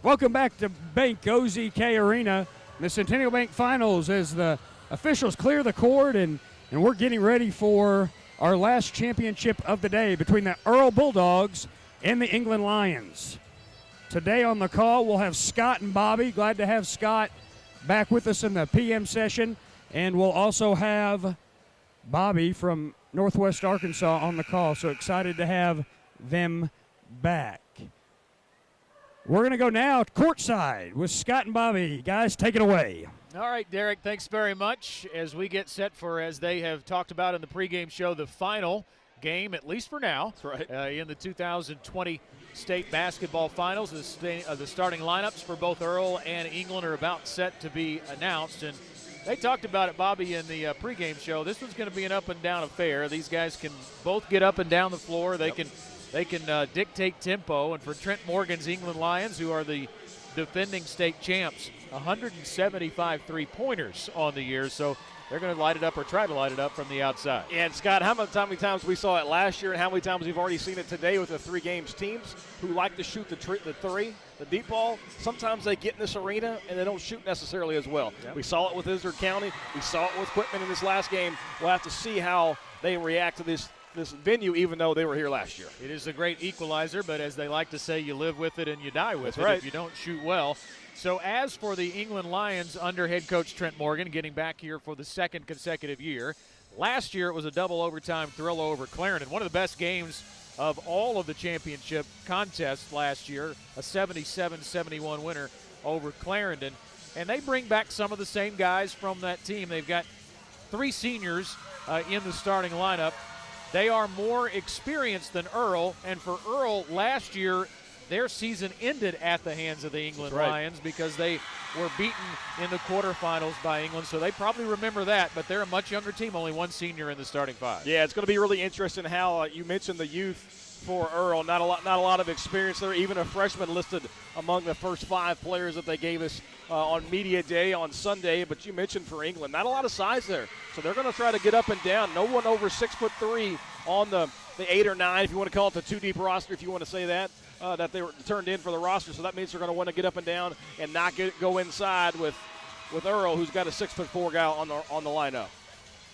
Welcome back to Bank OZK Arena, the Centennial Bank Finals, as the officials clear the court, and we're getting ready for our last championship of the day between the Earle Bulldogs and the England Lions. Today on the call, we'll have Scott and Bobby. Glad to have Scott back with us in the PM session, and we'll also have Bobby from Northwest Arkansas on the call, so excited to have them back. We're going to go now courtside with Scott and Bobby. Guys, take it away. All right, Derek, thanks very much. As we get set for, as they have talked about in the pregame show, the final game, at least for now, that's right. In the 2020 state basketball finals. The starting lineups for both Earle and England are about set to be announced. And they talked about it, Bobby, in the pregame show. This one's going to be an up-and-down affair. These guys can both get up and down the floor. They can dictate tempo. And for Trent Morgan's England Lions, who are the defending state champs, 175 three-pointers on the year. So they're going to light it up, or try to light it up from the outside. And, Scott, how many times we saw it last year and how many times we've already seen it today with the three games teams who like to shoot the three, the deep ball. Sometimes they get in this arena and they don't shoot necessarily as well. Yep. We saw it with Izzard County. We saw it with Quitman in this last game. We'll have to see how they react to this venue, even though they were here last year. It is a great equalizer, but as they like to say, you live with it and you die with That's it right. if you don't shoot well. So as for the England Lions under head coach Trent Morgan, getting back here for the second consecutive year, last year it was a double overtime thriller over Clarendon. One of the best games of all of the championship contests last year, a 77-71 winner over Clarendon. And they bring back some of the same guys from that team. They've got three seniors in the starting lineup. They are more experienced than Earle, and for Earle last year, their season ended at the hands of the England Lions because they were beaten in the quarterfinals by England, so they probably remember that, but they're a much younger team, only one senior in the starting five. Yeah, it's going to be really interesting how you mentioned the youth for Earle. Not a lot of experience there, even a freshman listed among the first five players that they gave us on media day on Sunday, but you mentioned for England, not a lot of size there, so they're going to try to get up and down. No one over 6'3" on the 8 or 9, if you want to call it the two deep roster, if you want to say that. That they were turned in for the roster, so that means they're going to want to get up and down and not go inside with Earle, who's got a 6'4" guy on the lineup.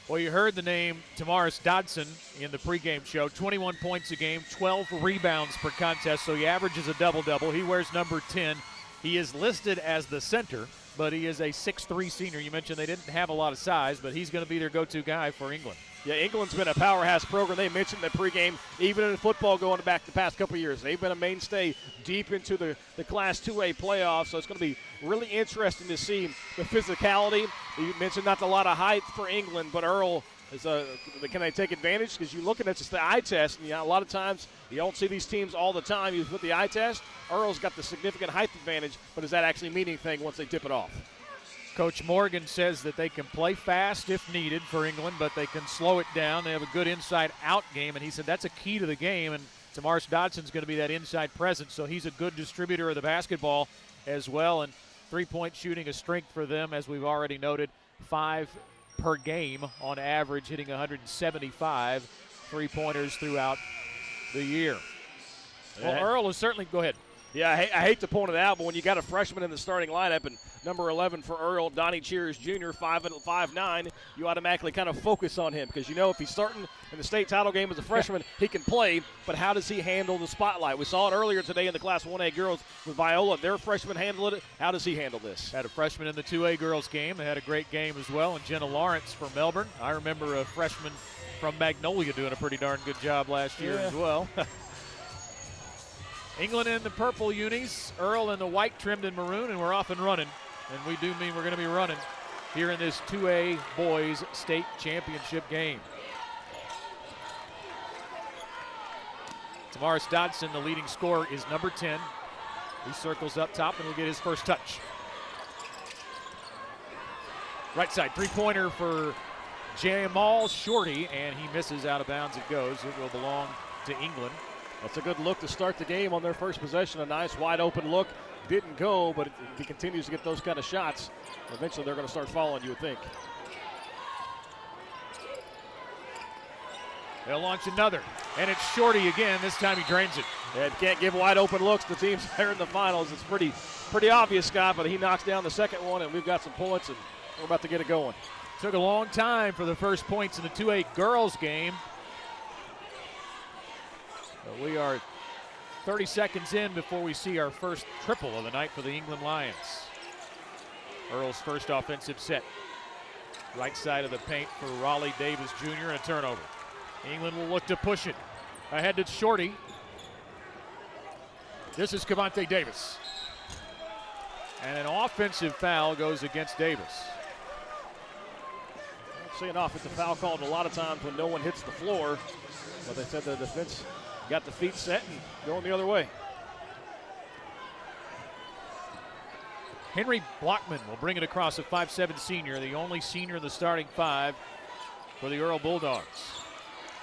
Well, you heard the name Tamaris Dodson in the pregame show. 21 points a game, 12 rebounds per contest, so he averages a double-double. He wears number 10. He is listed as the center, but he is a 6'3" senior. You mentioned they didn't have a lot of size, but he's going to be their go-to guy for England. Yeah, England's been a powerhouse program. They mentioned the pregame, even in football going back the past couple of years. They've been a mainstay deep into the Class 2A playoffs, so it's going to be really interesting to see the physicality. You mentioned not a lot of height for England, but Earle, can they take advantage? Because you're looking at just the eye test, and a lot of times you don't see these teams all the time. You put the eye test, Earle's got the significant height advantage, but does that actually mean anything once they tip it off? Coach Morgan says that they can play fast if needed for England, but they can slow it down. They have a good inside-out game, and he said that's a key to the game, and Tamaris Dodson's going to be that inside presence, so he's a good distributor of the basketball as well, and three-point shooting a strength for them, as we've already noted, 5 per game on average, hitting 175 three-pointers throughout the year. Well, Earle is certainly – go ahead. Yeah, I hate to point it out, but when you got a freshman in the starting lineup and number 11 for Earle, Donnie Cheers Jr., 5'9", you automatically kind of focus on him because you know if he's starting in the state title game as a freshman, he can play, but how does he handle the spotlight? We saw it earlier today in the Class 1A girls with Viola. Their freshman handled it. How does he handle this? Had a freshman in the 2A girls game. They had a great game as well, and Jenna Lawrence from Melbourne. I remember a freshman from Magnolia doing a pretty darn good job last year as well. England in the purple unis, Earle in the white trimmed in maroon, and we're off and running. And we do mean we're going to be running here in this 2A boys state championship game. Tamaris Dodson, the leading scorer, is number 10. He circles up top and will get his first touch. Right side, three-pointer for Jamal Shorty, and he misses out of bounds. It goes. It will belong to England. That's a good look to start the game on their first possession. A nice wide-open look. Didn't go, but if he continues to get those kind of shots, eventually they're going to start following, you would think. They'll launch another, and it's Shorty again. This time he drains it. Yeah, you can't give wide open looks to teams that are in the finals. It's pretty obvious, Scott, but he knocks down the second one, and we've got some points, and we're about to get it going. Took a long time for the first points in the 2A girls game. But we are 30 seconds in before we see our first triple of the night for the England Lions. Earle's first offensive set. Right side of the paint for Raleigh Davis Jr. and a turnover. England will look to push it. Ahead to Shorty. This is Cavante Davis. And an offensive foul goes against Davis. I don't see an offensive foul called a lot of times when no one hits the floor, but they said the defense got the feet set and going the other way. Henry Blockman will bring it across, a 5'7" senior, the only senior in the starting five for the Earle Bulldogs.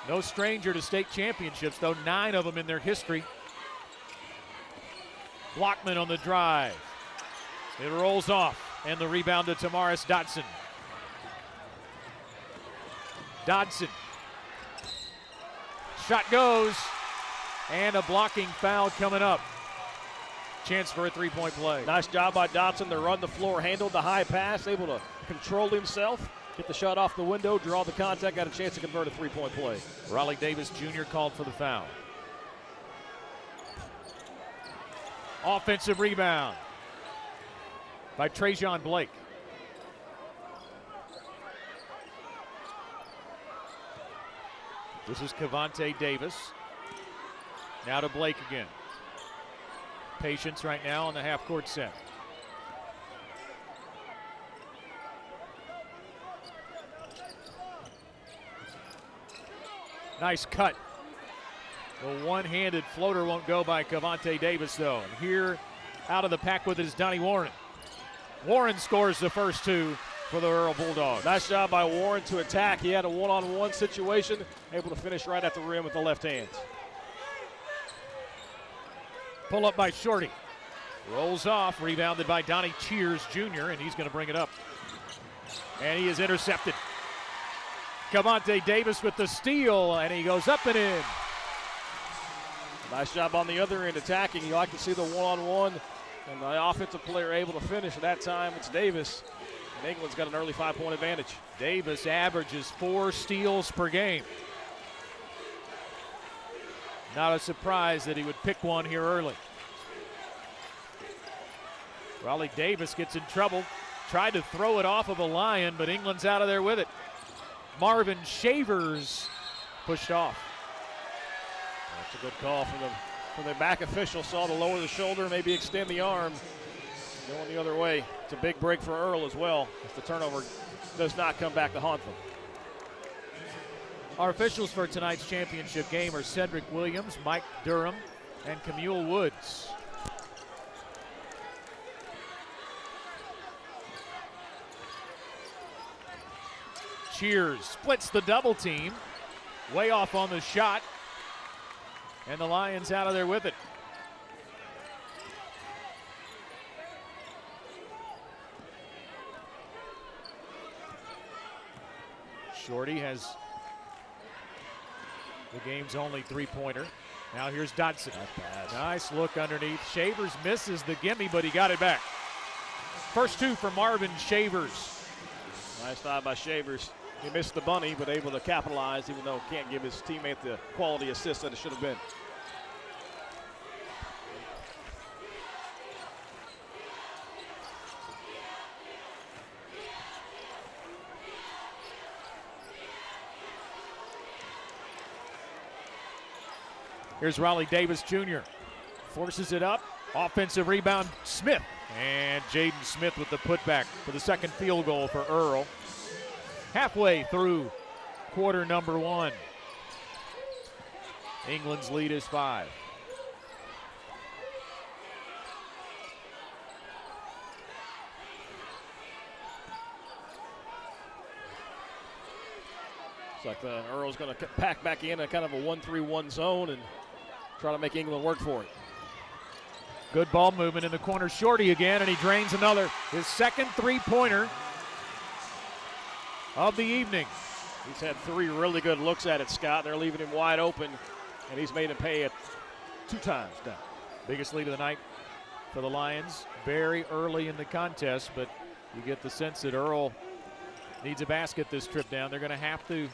No stranger to state championships, though, 9 of them in their history. Blockman on the drive. It rolls off, and the rebound to Tamaris Dodson. Dodson. Shot goes, and a blocking foul coming up. Chance for a three-point play. Nice job by Dodson to run the floor, handled the high pass, able to control himself, get the shot off the window, draw the contact, got a chance to convert a three-point play. Raleigh Davis Jr. called for the foul. Offensive rebound by Trajan Blake. This is Cavante Davis. Now to Blake again. Patience right now on the half-court set. Nice cut. The one-handed floater won't go by Cavante Davis, though. And here, out of the pack with it is Donnie Warren. Warren scores the first 2 for the Earle Bulldogs. Nice job by Warren to attack. He had a one-on-one situation, able to finish right at the rim with the left hand. Pull up by Shorty. Rolls off, rebounded by Donnie Cheers Jr., and he's going to bring it up. And he is intercepted. Cavante Davis with the steal, and he goes up and in. Nice job on the other end attacking. You like to see the one-on-one, and the offensive player able to finish. At that time, it's Davis, and England's got an early 5-point advantage. Davis averages 4 steals per game. Not a surprise that he would pick one here early. Raleigh Davis gets in trouble. Tried to throw it off of a Lion, but England's out of there with it. Marvin Shavers pushed off. That's a good call from the back official. Saw to lower the shoulder, maybe extend the arm. Going the other way. It's a big break for Earle as well, if the turnover does not come back to haunt them. Our officials for tonight's championship game are Cedric Williams, Mike Durham, and Camille Woods. Cheers splits the double team. Way off on the shot. And the Lions out of there with it. Shorty has the game's only three-pointer. Now here's Dodson. Nice look underneath. Shavers misses the gimme, but he got it back. First 2 for Marvin Shavers. Nice dive by Shavers. He missed the bunny, but able to capitalize, even though can't give his teammate the quality assist that it should have been. Here's Raleigh Davis Jr. Forces it up. Offensive rebound, Smith. And Jaden Smith with the putback for the second field goal for Earle. Halfway through quarter number 1. England's lead is 5. It's like Earle's going to pack back in a kind of a 1-3-1 zone and try to make England work for it. Good ball movement in the corner. Shorty again, and he drains another. His second three-pointer of the evening. He's had 3 really good looks at it, Scott. They're leaving him wide open, and he's made him pay it. 2 times now. Biggest lead of the night for the Lions. Very early in the contest, but you get the sense that Earle needs a basket this trip down. They're going to have to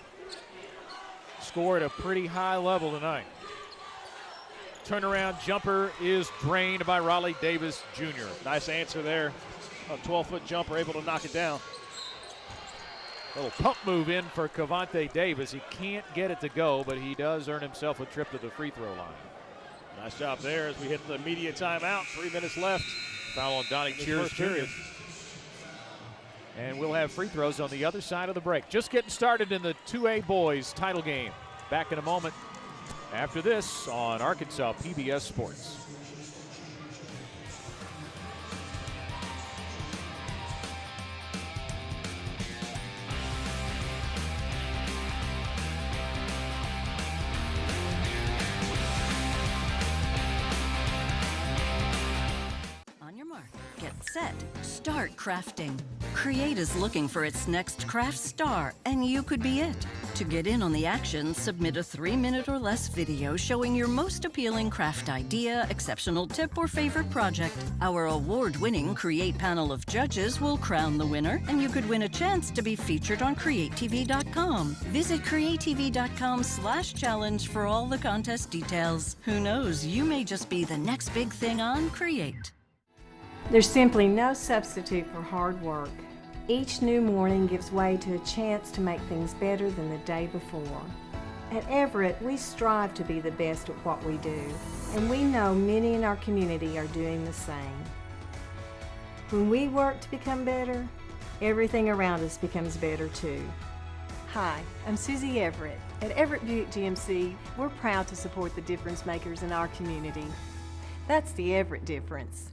score at a pretty high level tonight. Turnaround jumper is drained by Raleigh Davis Jr. Nice answer there. A 12-foot jumper, able to knock it down. Little pump move in for Cavante Davis. He can't get it to go, but he does earn himself a trip to the free throw line. Nice job there as we hit the media timeout. 3 minutes left. Foul on Donnie Cheers Jr. And we'll have free throws on the other side of the break. Just getting started in the 2A boys title game. Back in a moment after this on Arkansas PBS Sports. Set. Start crafting. Create is looking for its next craft star, and you could be it. To get in on the action, submit a 3-minute or less video showing your most appealing craft idea, exceptional tip, or favorite project. Our award-winning Create panel of judges will crown the winner, and you could win a chance to be featured on CreateTV.com. Visit CreateTV.com/challenge for all the contest details. Who knows, you may just be the next big thing on Create. There's simply no substitute for hard work. Each new morning gives way to a chance to make things better than the day before. At Everett, we strive to be the best at what we do, and we know many in our community are doing the same. When we work to become better, everything around us becomes better too. Hi, I'm Susie Everett. At Everett Buick GMC, we're proud to support the difference makers in our community. That's the Everett difference.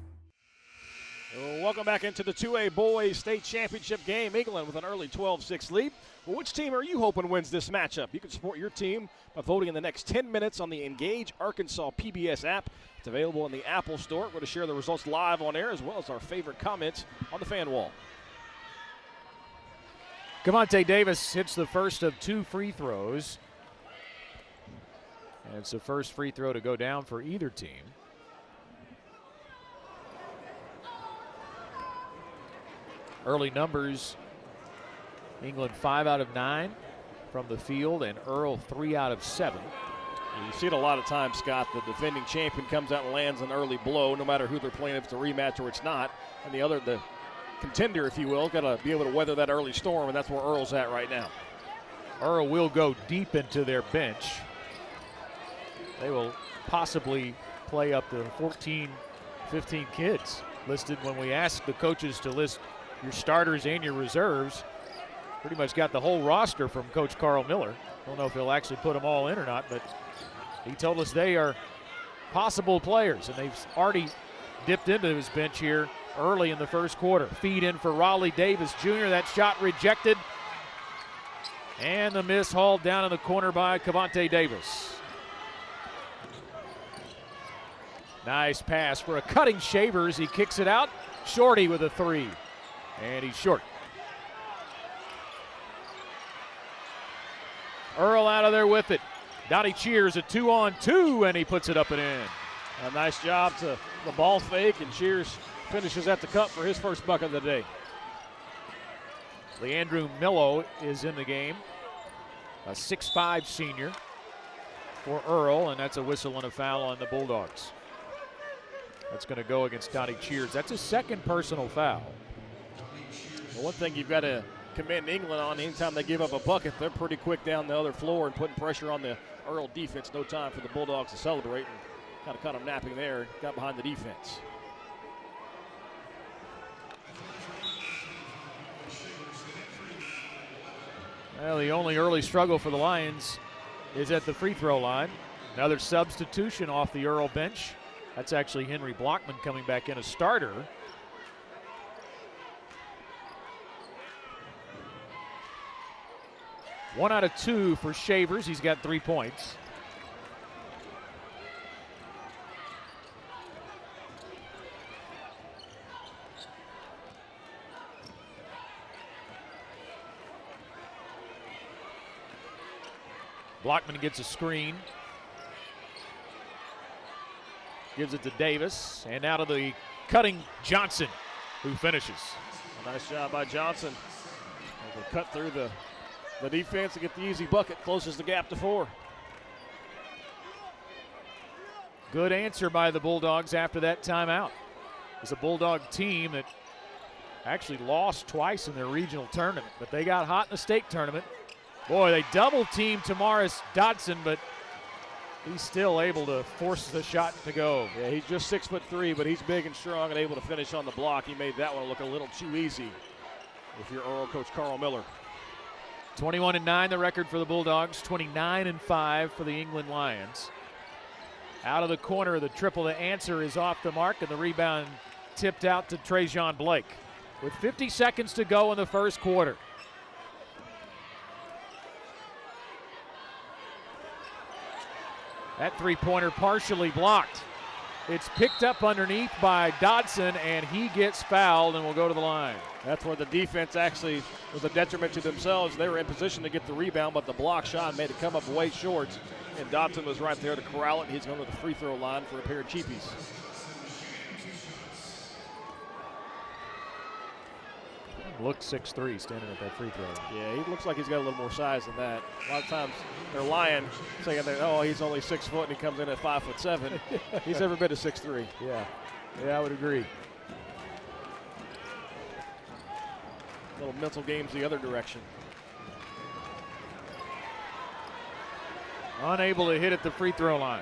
Welcome back into the 2A Boys State Championship game. England with an early 12-6 lead. Well, which team are you hoping wins this matchup? You can support your team by voting in the next 10 minutes on the Engage Arkansas PBS app. It's available in the Apple Store. We're going to share the results live on air as well as our favorite comments on the fan wall. Cavante Davis hits the first of 2 free throws. And it's the first free throw to go down for either team. Early numbers, England 5 out of 9 from the field, and Earle 3 out of 7. You see it a lot of times, Scott. The defending champion comes out and lands an early blow, no matter who they're playing, if it's a rematch or it's not. And the contender, if you will, got to be able to weather that early storm, and that's where Earle's at right now. Earle will go deep into their bench. They will possibly play up to 14, 15 kids listed when we asked the coaches to list your starters and your reserves. Pretty much got the whole roster from Coach Carl Miller. Don't know if he'll actually put them all in or not, but he told us they are possible players, and they've already dipped into his bench here early in the first quarter. Feed in for Raleigh Davis Jr. That shot rejected. And the miss hauled down in the corner by Cavante Davis. Nice pass for a cutting Shavers. He kicks it out. Shorty with a 3. And he's short. Earle out of there with it. Donnie Cheers a 2-on-2, and he puts it up and in. A nice job to the ball fake, and Cheers finishes at the cup for his first bucket of the day. Leandrew Millo is in the game. A 6'5 senior for Earle, and that's a whistle and a foul on the Bulldogs. That's going to go against Donnie Cheers. That's his second personal foul. Well, one thing you've got to commend England on, anytime they give up a bucket, they're pretty quick down the other floor and putting pressure on the Earle defense. No time for the Bulldogs to celebrate, and kind of caught them napping there, got behind the defense. Well, the only early struggle for the Lions is at the free throw line. Another substitution off the Earle bench. That's actually Henry Blockman coming back in a starter. One out of 2 for Shavers. He's got 3 points. Blockman gets a screen. Gives it to Davis, and now to the cutting Johnson, who finishes. A nice job by Johnson. Able to cut through the defense to get the easy bucket, closes the gap to 4. Good answer by the Bulldogs after that timeout. It's a Bulldog team that actually lost twice in their regional tournament, but they got hot in the state tournament. Boy, they double-teamed Tamaris Dodson, but he's still able to force the shot to go. Yeah, he's just 6'3", but he's big and strong and able to finish on the block. He made that one look a little too easy if you're Earle coach Carl Miller. 21-9 the record for the Bulldogs, 29-5 for the England Lions. Out of the corner, the triple to answer is off the mark, and the rebound tipped out to Trajan Blake with 50 seconds to go in the first quarter. That three-pointer partially blocked. It's picked up underneath by Dodson, and he gets fouled and will go to the line. That's where the defense actually was a detriment to themselves. They were in position to get the rebound, but the block shot made it come up way short. And Dodson was right there to corral it. He's going to the free throw line for a pair of cheapies. Looked 6'3", standing at that free throw line. Yeah, he looks like he's got a little more size than that. A lot of times they're lying, saying that, oh, he's only 6 foot and he comes in at 5'7". He's every bit of 6'3". Yeah, I would agree. Little mental games the other direction. Unable to hit at the free throw line.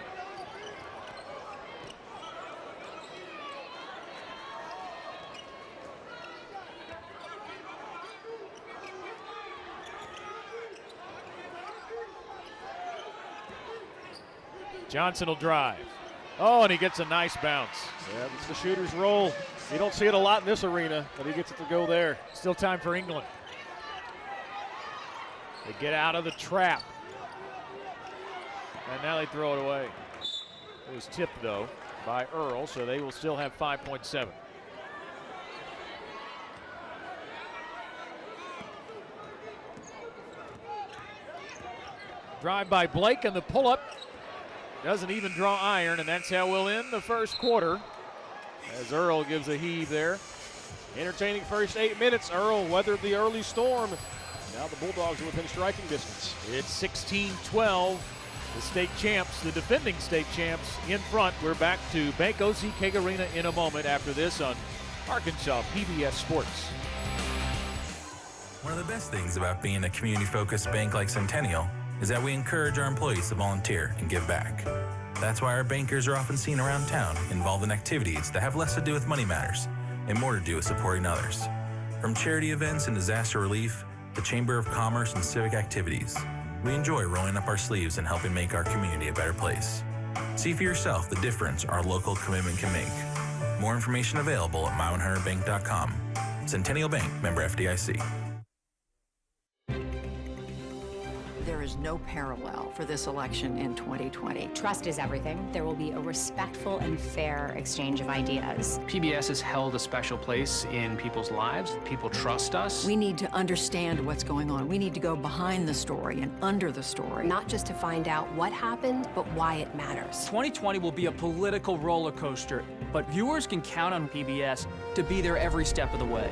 Johnson will drive. Oh, and he gets a nice bounce. Yeah, it's the shooter's roll. You don't see it a lot in this arena, but he gets it to go there. Still time for England. They get out of the trap. And now they throw it away. It was tipped, though, by Earle, so they will still have 5.7. Drive by Blake, and the pull-up doesn't even draw iron, and that's how we'll end the first quarter as Earle gives a heave there. Entertaining first 8 minutes. Earle weathered the early storm. Now the Bulldogs are within striking distance. It's 16-12. The state champs, the defending state champs, in front. We're back to Bank OZK Arena in a moment after this on Arkansas PBS Sports. One of the best things about being a community-focused bank like Centennial is that we encourage our employees to volunteer and give back. That's why our bankers are often seen around town involved in activities that have less to do with money matters and more to do with supporting others. From charity events and disaster relief to Chamber of Commerce and civic activities, we enjoy rolling up our sleeves and helping make our community a better place. See for yourself the difference our local commitment can make. More information available at mile100bank.com. Centennial Bank, member FDIC. There is no parallel for this election in 2020. Trust is everything. There will be a respectful and fair exchange of ideas. PBS has held a special place in people's lives. People trust us. We need to understand what's going on. We need to go behind the story and under the story. Not just to find out what happened, but why it matters. 2020 will be a political roller coaster, but viewers can count on PBS to be there every step of the way.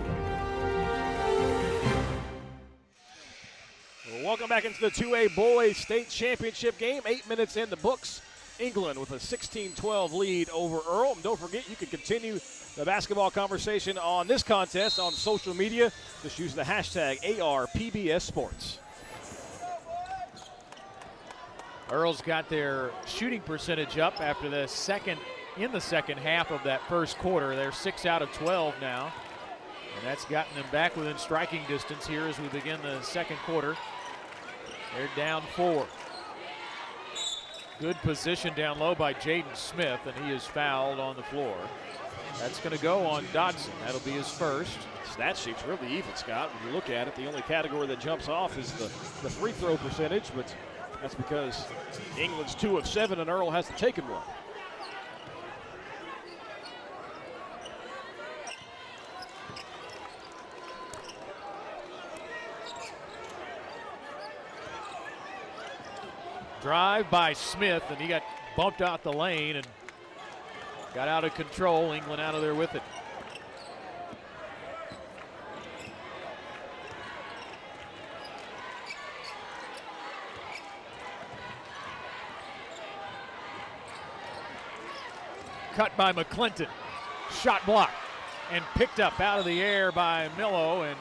Welcome back into the 2A Boys State Championship game. 8 minutes in the books. England with a 16-12 lead over Earle. And don't forget, you can continue the basketball conversation on this contest on social media. Just use the hashtag ARPBSSports. Earle's got their shooting percentage up after the second half of that first quarter. They're 6 out of 12 now. And that's gotten them back within striking distance here as we begin the second quarter. They're down 4. Good position down low by Jaden Smith, and he is fouled on the floor. That's going to go on Dodson. That'll be his first. Stat sheet's really even, Scott. When you look at it, the only category that jumps off is the free throw percentage, but that's because England's 2 of 7 and Earle hasn't taken one. Drive by Smith, and he got bumped out the lane, and got out of control. England out of there with it. Cut by McClinton. Shot blocked and picked up out of the air by Millo, and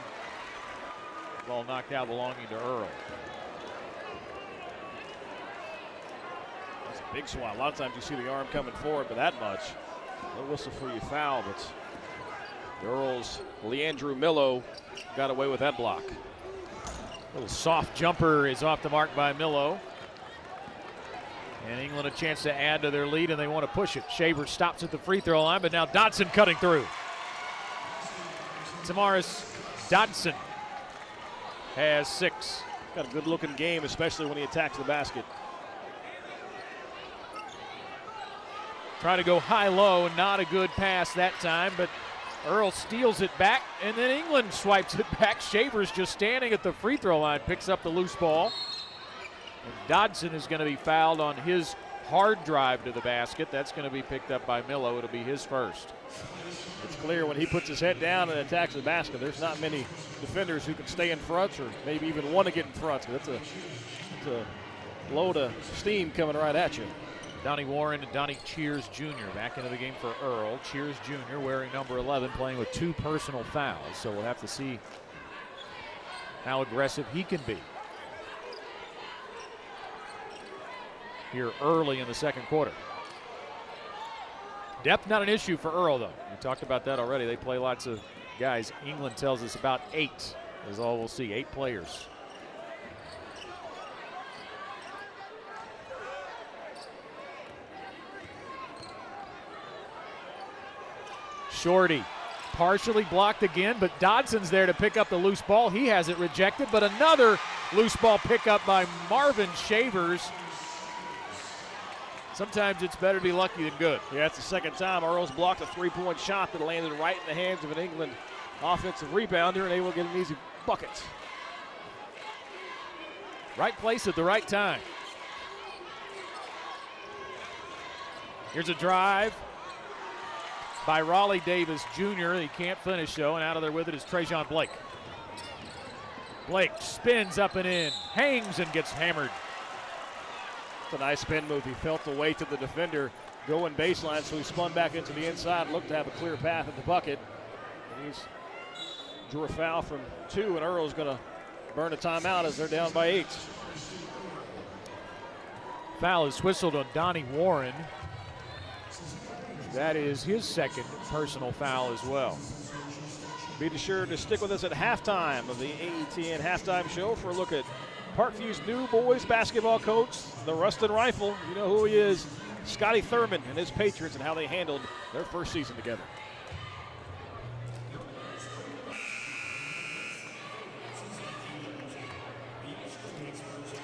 ball knocked out belonging to Earle. That's a big swat. A lot of times you see the arm coming forward, but that much. No whistle for you foul, but Earle's Leandrew Millo got away with that block. Little soft jumper is off the mark by Millo. And England a chance to add to their lead, and they want to push it. Shaver stops at the free throw line, but now Dodson cutting through. Tamaris Dodson has 6. Got a good looking game, especially when he attacks the basket. Try to go high-low, not a good pass that time, but Earle steals it back, and then England swipes it back. Shaver's just standing at the free throw line, picks up the loose ball. And Dodson is going to be fouled on his hard drive to the basket. That's going to be picked up by Millo. It'll be his first. It's clear when he puts his head down and attacks the basket, there's not many defenders who can stay in front or maybe even want to get in front. That's a load of steam coming right at you. Donnie Warren and Donnie Cheers Jr. back into the game for Earle. Cheers Jr. wearing number 11, playing with 2 personal fouls. So we'll have to see how aggressive he can be here early in the second quarter. Depth not an issue for Earle, though. We talked about that already. They play lots of guys. England tells us about 8 is all we'll see. 8 players. Shorty partially blocked again, but Dodson's there to pick up the loose ball. He has it rejected, but another loose ball pickup by Marvin Shavers. Sometimes it's better to be lucky than good. Yeah, it's the second time Earle's blocked a three-point shot that landed right in the hands of an England offensive rebounder and able to get an easy bucket. Right place at the right time. Here's a drive by Raleigh Davis Jr. He can't finish, though, and out of there with it is Trajan Blake. Blake spins up and in, hangs and gets hammered. It's a nice spin move. He felt the weight of the defender going baseline, so he spun back into the inside, looked to have a clear path at the bucket. And he's drew a foul from 2, and Earle's going to burn a timeout as they're down by 8. Foul is whistled on Donnie Warren. That is his second personal foul as well. Be sure to stick with us at halftime of the AETN Halftime Show for a look at Parkview's new boys basketball coach, the Ruston Rifle. You know who he is, Scotty Thurman and his Patriots, and how they handled their first season together.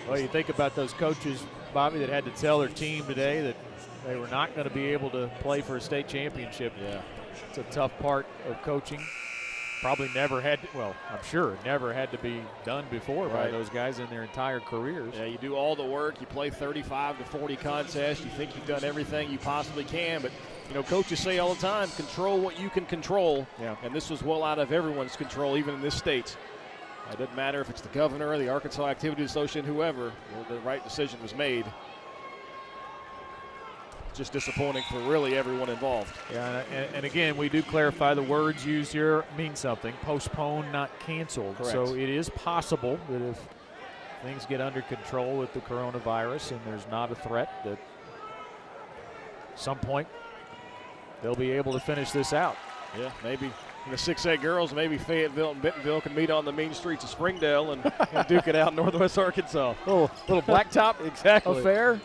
Well, you think about those coaches, Bobby, that had to tell their team today that they were not going to be able to play for a state championship. Yeah, it's a tough part of coaching. Probably never had to, well, I'm sure never had to be done before by those guys in their entire careers. Yeah, you do all the work. You play 35 to 40 contests. You think you've done everything you possibly can, but you know, coaches say all the time, control what you can control. Yeah. And this was well out of everyone's control, even in this state. It doesn't matter if it's the governor or the Arkansas Activity Association, whoever. The right decision was made. Just disappointing for really everyone involved. Yeah, and again, we do clarify the words used here mean something. Postponed, not canceled. Correct. So it is possible that if things get under control with the coronavirus and there's not a threat, that at some point they'll be able to finish this out. Yeah, maybe the 6A girls, maybe Fayetteville and Bentonville can meet on the mean streets of Springdale and duke it out in Northwest Arkansas. Little blacktop exactly. affair.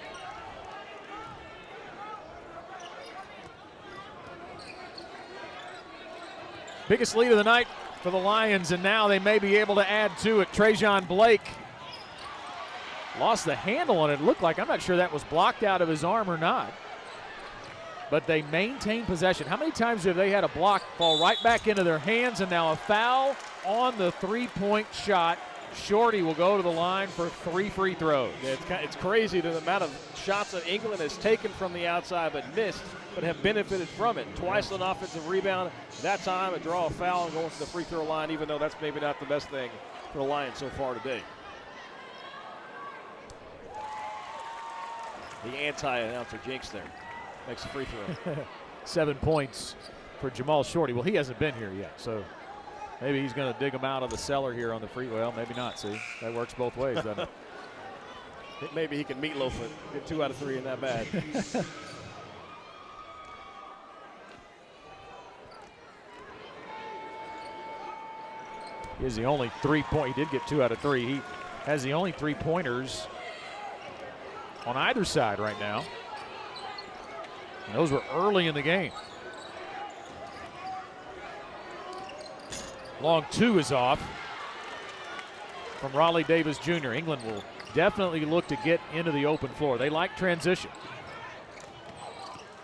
Biggest lead of the night for the Lions, and now they may be able to add to it. Trajan Blake lost the handle on it. It looked like, I'm not sure that was blocked out of his arm or not. But they maintain possession. How many times have they had a block fall right back into their hands, and now a foul on the three-point shot? Shorty will go to the line for 3 free throws. Yeah, it's crazy the amount of shots that England has taken from the outside but missed. but have benefited from it. Twice an offensive rebound. That time a draw, a foul, and going to the free throw line, even though that's maybe not the best thing for the Lions so far today. The anti-announcer jinx there. Makes a free throw. 7 points for Jamal Shorty. Well, he hasn't been here yet, so maybe he's going to dig him out of the cellar here on the free. Well, maybe not. See, that works both ways, doesn't it? Maybe he can meatloaf it. Get 2 out of 3 in that bad. He has the only 3-point. He did get 2 out of 3. He has the only 3-pointers on either side right now. And those were early in the game. Long 2 is off from Raleigh Davis Jr. England will definitely look to get into the open floor. They like transition.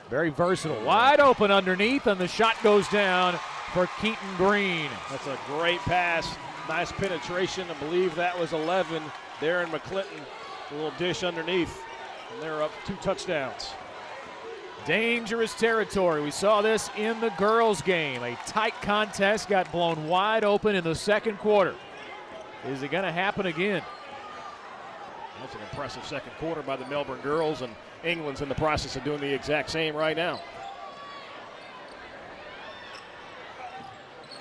Very versatile. Wide open underneath, and the shot goes down for Keaton Green. That's a great pass. Nice penetration. I believe that was 11. Darren McClinton, a little dish underneath, and they're up 2 touchdowns. Dangerous territory. We saw this in the girls' game. A tight contest got blown wide open in the second quarter. Is it going to happen again? That's an impressive second quarter by the Melbourne girls, and England's in the process of doing the exact same right now.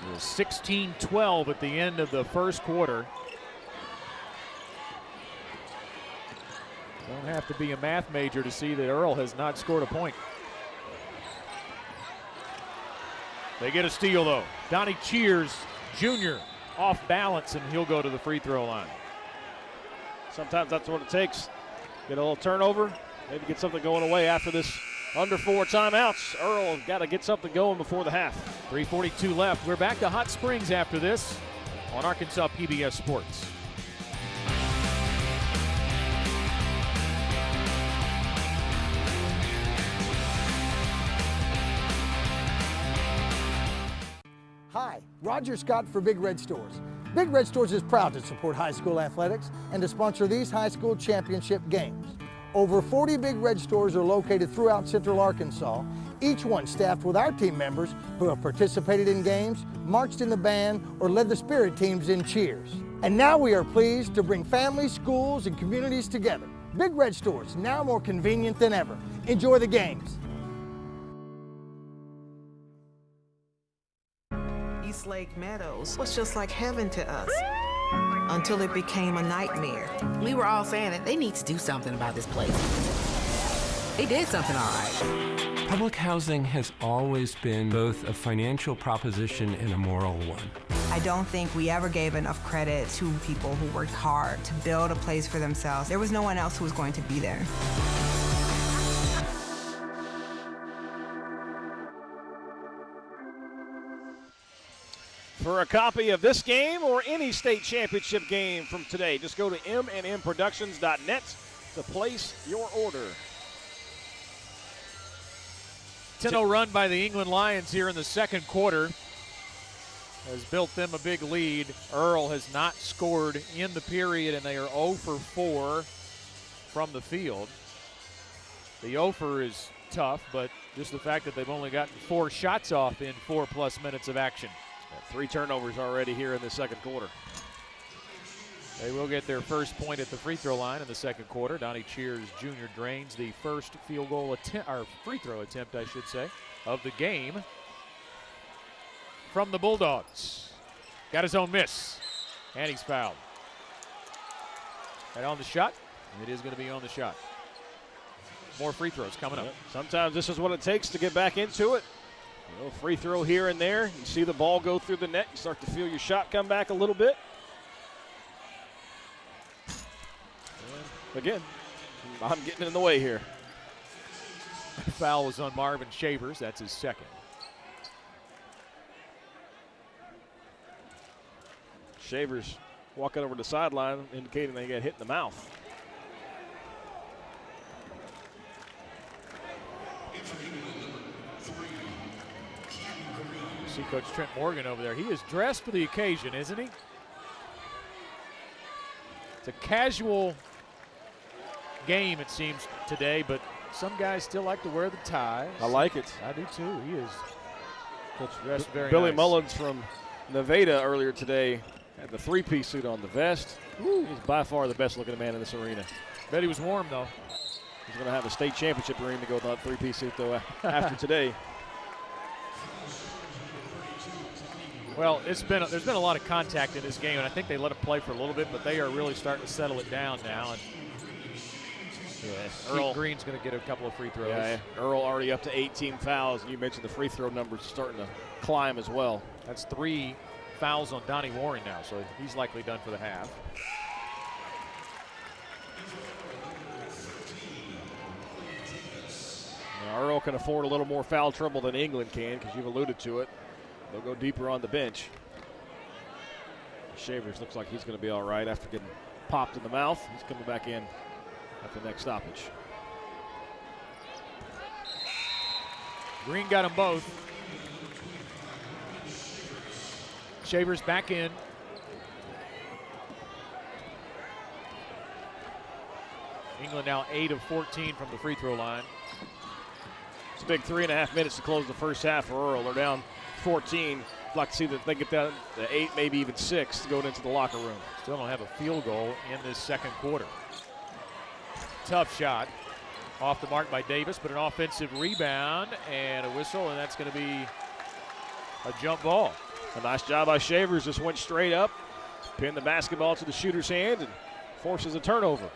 It was 16-12 at the end of the first quarter. Don't have to be a math major to see that Earle has not scored a point. They get a steal, though. Donnie Cheers Jr. off balance, and he'll go to the free throw line. Sometimes that's what it takes. Get a little turnover, maybe get something going away after this under 4 timeouts. Earle got to get something going before the half. 3:42 left. We're back to Hot Springs after this on Arkansas PBS Sports. Hi, Roger Scott for Big Red Stores. Big Red Stores is proud to support high school athletics and to sponsor these high school championship games. Over 40 Big Red Stores are located throughout Central Arkansas, each one staffed with our team members who have participated in games, marched in the band, or led the spirit teams in cheers. And now we are pleased to bring families, schools, and communities together. Big Red Stores, now more convenient than ever. Enjoy the games. East Lake Meadows was just like heaven to us until it became a nightmare. We were all saying that they need to do something about this place. They did something all right. Public housing has always been both a financial proposition and a moral one. I don't think we ever gave enough credit to people who worked hard to build a place for themselves. There was no one else who was going to be there. For a copy of this game or any state championship game from today, just go to mnmproductions.net to place your order. 10-0 run by the England Lions here in the second quarter has built them a big lead. Earle has not scored in the period, and they are 0 for 4 from the field. The 0 for is tough, but just the fact that they've only gotten 4 shots off in 4+ minutes of action. 3 turnovers already here in the second quarter. They will get their first point at the free throw line in the second quarter. Donnie Cheers Jr. drains the first field goal attempt, or free throw attempt, I should say, of the game from the Bulldogs. Got his own miss, and he's fouled. And on the shot, it is going to be on the shot. More free throws coming up. Sometimes this is what it takes to get back into it. A little free throw here and there. You see the ball go through the net. You start to feel your shot come back a little bit. And again, I'm getting in the way here. Foul was on Marvin Shavers. That's his second. Shavers walking over the sideline, indicating they got hit in the mouth. See Coach Trent Morgan over there. He is dressed for the occasion, isn't he? It's a casual game, it seems, today, but some guys still like to wear the ties. I like it. I do too. He is dressed very Billy nice. Mullins from Nevada earlier today had the three-piece suit on, the vest. Woo, he's by far the best-looking man in this arena. Bet he was warm, though. He's going to have a state championship ring to go with that three-piece suit, though, after today. Well, there's been a lot of contact in this game, and I think they let it play for a little bit, but they are really starting to settle it down now. And Keaton Green's going to get a couple of free throws. Yeah, Earle already up to 18 fouls, and you mentioned the free throw numbers starting to climb as well. That's 3 fouls on Donnie Warren now, so he's likely done for the half. Now, Earle can afford a little more foul trouble than England can, because you've alluded to it. They'll go deeper on the bench. Shavers looks like he's going to be all right after getting popped in the mouth. He's coming back in at the next stoppage. Green got them both. Shavers back in. England now 8 of 14 from the free throw line. It's a big 3.5 minutes to close the first half for Earle. They're down 14. I'd like to see that they get down to 8, maybe even 6 going into the locker room. Still don't have a field goal in this second quarter. Tough shot. Off the mark by Davis, but an offensive rebound and a whistle, and that's going to be a jump ball. A nice job by Shavers. Just went straight up, pinned the basketball to the shooter's hand, and forces a turnover.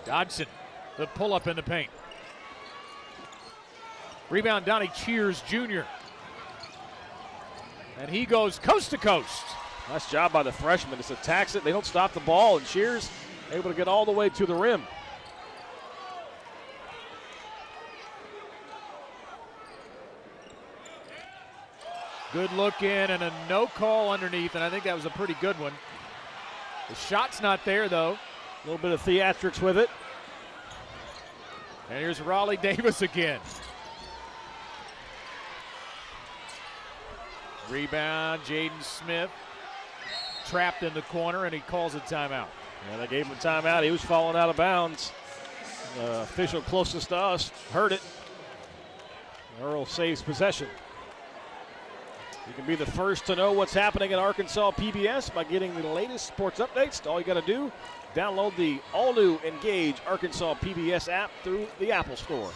Dodson, the pull-up in the paint. Rebound, Donnie Cheers Jr. And he goes coast to coast. Nice job by the freshman. Just attacks it. They don't stop the ball, and Cheers able to get all the way to the rim. Good look in and a no call underneath, and I think that was a pretty good one. The shot's not there, though. A little bit of theatrics with it. And here's Raleigh Davis again. Rebound, Jaden Smith trapped in the corner, and he calls a timeout. Yeah, they gave him a timeout. He was falling out of bounds. The official closest to us heard it. Earle saves possession. You can be the first to know what's happening at Arkansas PBS by getting the latest sports updates. All you got to do, download the all-new Engage Arkansas PBS app through the Apple Store.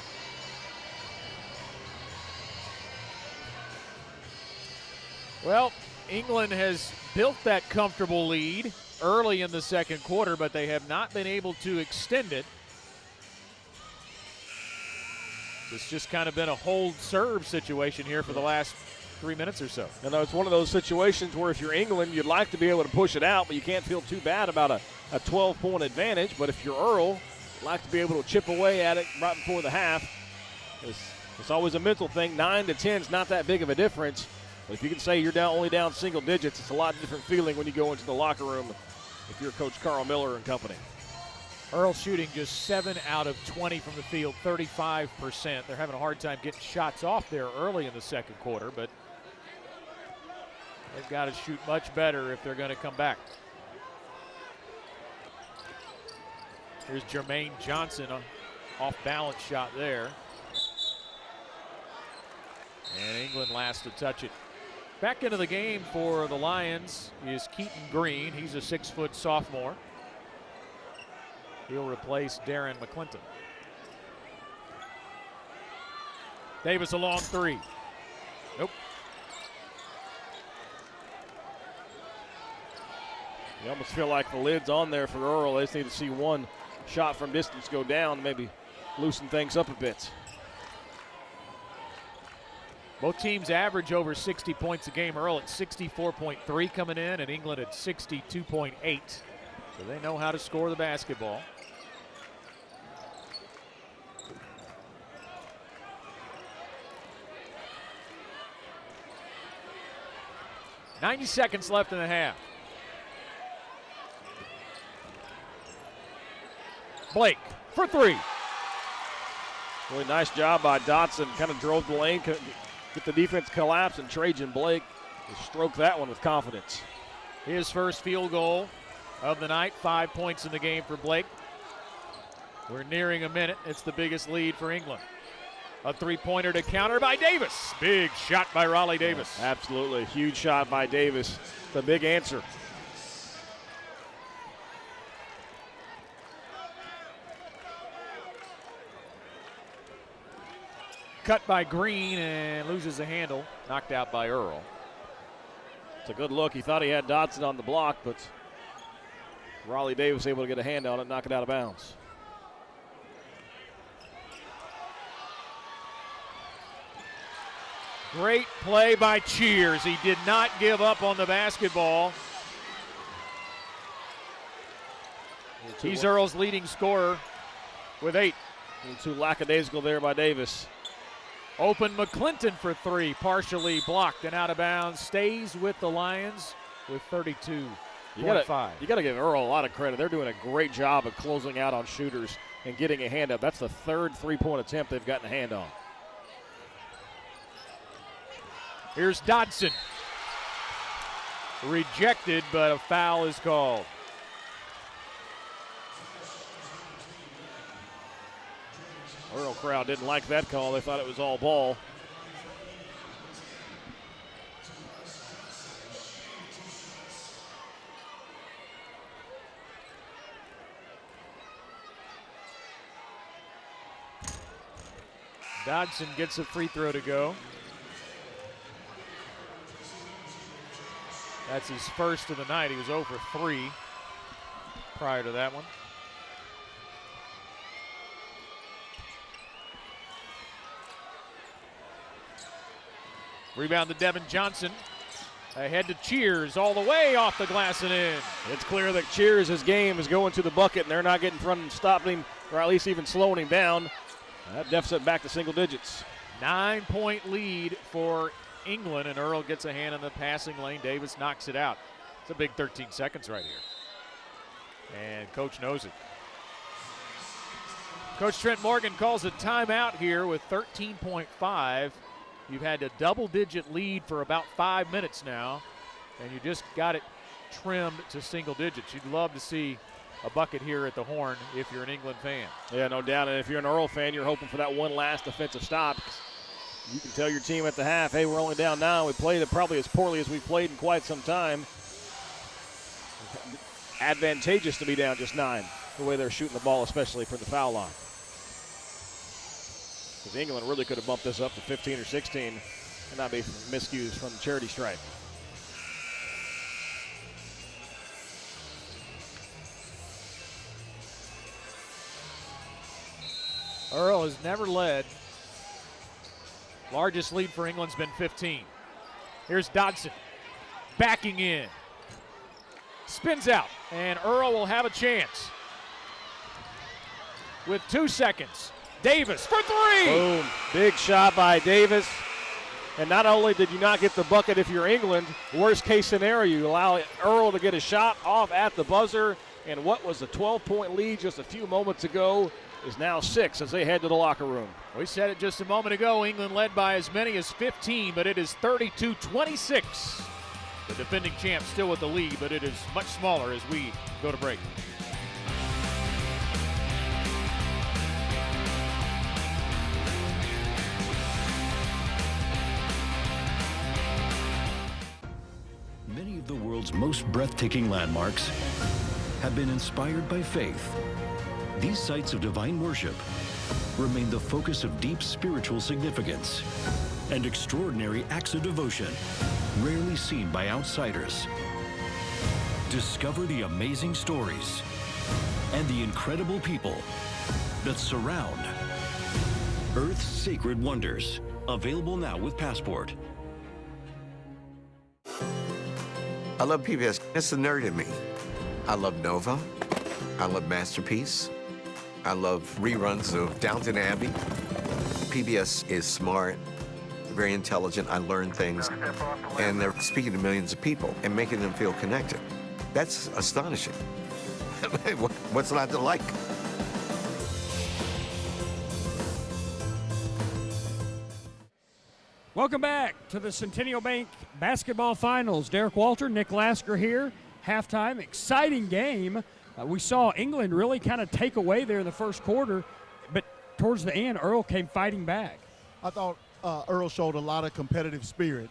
Well, England has built that comfortable lead early in the second quarter, but they have not been able to extend it. It's just kind of been a hold serve situation here for the last 3 minutes or so. You know, it's one of those situations where if you're England, you'd like to be able to push it out, but you can't feel too bad about a 12-point advantage. But if you're Earle, you'd like to be able to chip away at it right before the half. It's always a mental thing. 9 to 10 is not that big of a difference. But if you can say you're only down single digits, it's a lot different feeling when you go into the locker room if you're Coach Carl Miller and company. Earle shooting just 7 out of 20 from the field, 35%. They're having a hard time getting shots off there early in the second quarter, but they've got to shoot much better if they're going to come back. Here's Jermaine Johnson, off-balance shot there. And England last to touch it. Back into the game for the Lions is Keaton Green. He's a 6-foot sophomore. He'll replace Darren McClinton. Davis a long three. Nope. You almost feel like the lid's on there for Earle. They just need to see one shot from distance go down, maybe loosen things up a bit. Both teams average over 60 points a game. Earle at 64.3 coming in, and England at 62.8. So they know how to score the basketball. .90 seconds left in the half. Blake for three. Really nice job by Dotson. Kind of drove the lane, get the defense collapse, and Trajan Blake just stroked that one with confidence. His first field goal of the night. 5 points in the game for Blake. We're nearing a minute. It's the biggest lead for England. A three-pointer to counter by Davis. Big shot by Raleigh Davis. Absolutely. Huge shot by Davis. The big answer. Cut by Green and loses the handle. Knocked out by Earle. It's a good look. He thought he had Dodson on the block, but Raleigh Davis able to get a hand on it, knock it out of bounds. Great play by Cheers. He did not give up on the basketball. He's Earle's leading scorer with 8. And too lackadaisical there by Davis. Open McClinton for 3, partially blocked and out of bounds. Stays with the Lions with 32. You got to give Earle a lot of credit. They're doing a great job of closing out on shooters and getting a hand up. That's the third three-point attempt they've gotten a hand on. Here's Dodson. Rejected, but a foul is called. Earle crowd didn't like that call. They thought it was all ball. Dodson gets a free throw to go. That's his first of the night. He was 0 for 3 prior to that one. Rebound to Devin Johnson. Ahead to Cheers, all the way off the glass and in. It's clear that Cheers, his game is going to the bucket, and they're not getting in front and stopping him, or at least even slowing him down. That deficit back to single digits. 9-point lead for England, and Earle gets a hand in the passing lane. Davis knocks it out. It's a big 13 seconds right here. And Coach knows it. Coach Trent Morgan calls a timeout here with 13.5. You've had a double-digit lead for about 5 minutes now, and you just got it trimmed to single digits. You'd love to see a bucket here at the Horn if you're an England fan. Yeah, no doubt. And if you're an Earle fan, you're hoping for that one last defensive stop. You can tell your team at the half, hey, we're only down now. We played it probably as poorly as we've played in quite some time. Advantageous to be down just 9, the way they're shooting the ball, especially for the foul line. Because England really could have bumped this up to 15 or 16 and not be miscues from the charity stripe. Earle has never led. Largest lead for England's been 15. Here's Dodson backing in. Spins out, and Earle will have a chance. With 2 seconds, Davis for 3. Boom. Big shot by Davis. And not only did you not get the bucket if you're England, worst case scenario, you allow Earle to get a shot off at the buzzer. And what was a 12-point lead just a few moments ago is now 6 as they head to the locker room. We said it just a moment ago. England led by as many as 15, but it is 32-26. The defending champ still with the lead, but it is much smaller as we go to break. Many of the world's most breathtaking landmarks have been inspired by faith. These sites of divine worship remain the focus of deep spiritual significance and extraordinary acts of devotion rarely seen by outsiders. Discover the amazing stories and the incredible people that surround Earth's sacred wonders. Available now with Passport. I love PBS. It's the nerd in me. I love Nova. I love Masterpiece. I love reruns of Downton Abbey. PBS is smart, very intelligent. I learn things. And they're speaking to millions of people and making them feel connected. That's astonishing. What's not to like? Welcome back to the Centennial Bank Basketball Finals. Derek Walter, Nick Lasker here. halftime. Exciting game. We saw England really kind of take away there in the first quarter, but towards the end, Earle came fighting back. I thought Earle showed a lot of competitive spirit.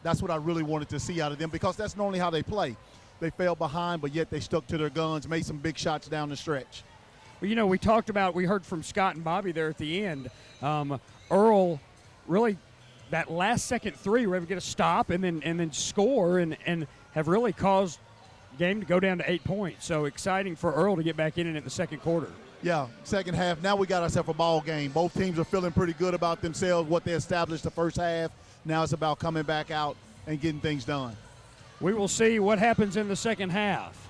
That's what I really wanted to see out of them, because that's normally how they play. They fell behind, but yet they stuck to their guns, made some big shots down the stretch. Well, you know, we heard from Scott and Bobby there at the end. Earle really, that last second three, were able to get a stop and then score and have really caused the game to go down to 8 points. So exciting for Earle to get back in it in the second quarter. Yeah, second half, now we got ourselves a ball game. Both teams are feeling pretty good about themselves, what they established the first half. Now it's about coming back out and getting things done. We will see what happens in the second half.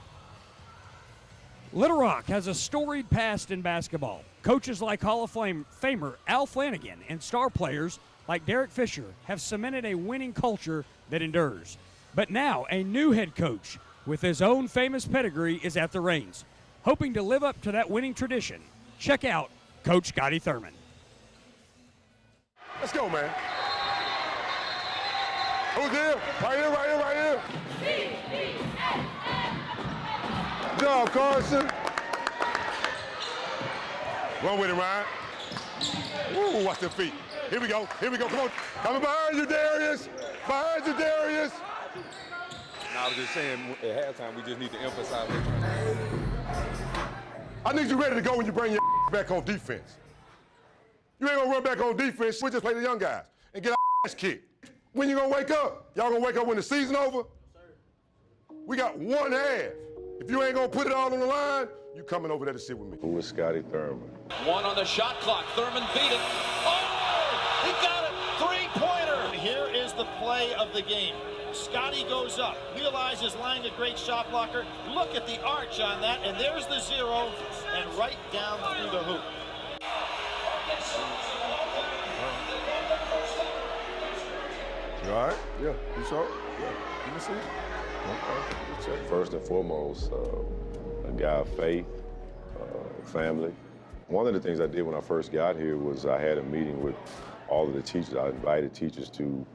Little Rock has a storied past in basketball. Coaches like Hall of Famer Al Flanagan and star players like Derek Fisher have cemented a winning culture that endures. But now a new head coach with his own famous pedigree is at the reins. Hoping to live up to that winning tradition, check out Coach Scotty Thurman. Let's go, man. Who's there? Right here, right here, right here. Good job, Carson. Run with it, Ryan. Woo, watch the feet. Here we go, come on. Coming behind you, Darius. Behind you, Darius. I was just saying, at halftime, we just need to emphasize it. I need you ready to go when you bring your back on defense. You ain't gonna run back on defense. We just play the young guys and get our ass kicked. When you gonna wake up? Y'all gonna wake up when the season over? We got one half. If you ain't gonna put it all on the line, you coming over there to sit with me. Who is Scotty Thurman? One on the shot clock. Thurman beat it. Oh! He got it! Three-pointer! Here is the play of the game. Scotty goes up, realizes Lang a great shot blocker. Look at the arch on that, and there's the zero, and right down through the hoop. You all right? Yeah. You sure? Yeah. Let me see. Okay. First and foremost, a guy of faith, family. One of the things I did when I first got here was I had a meeting with all of the teachers. I invited teachers to,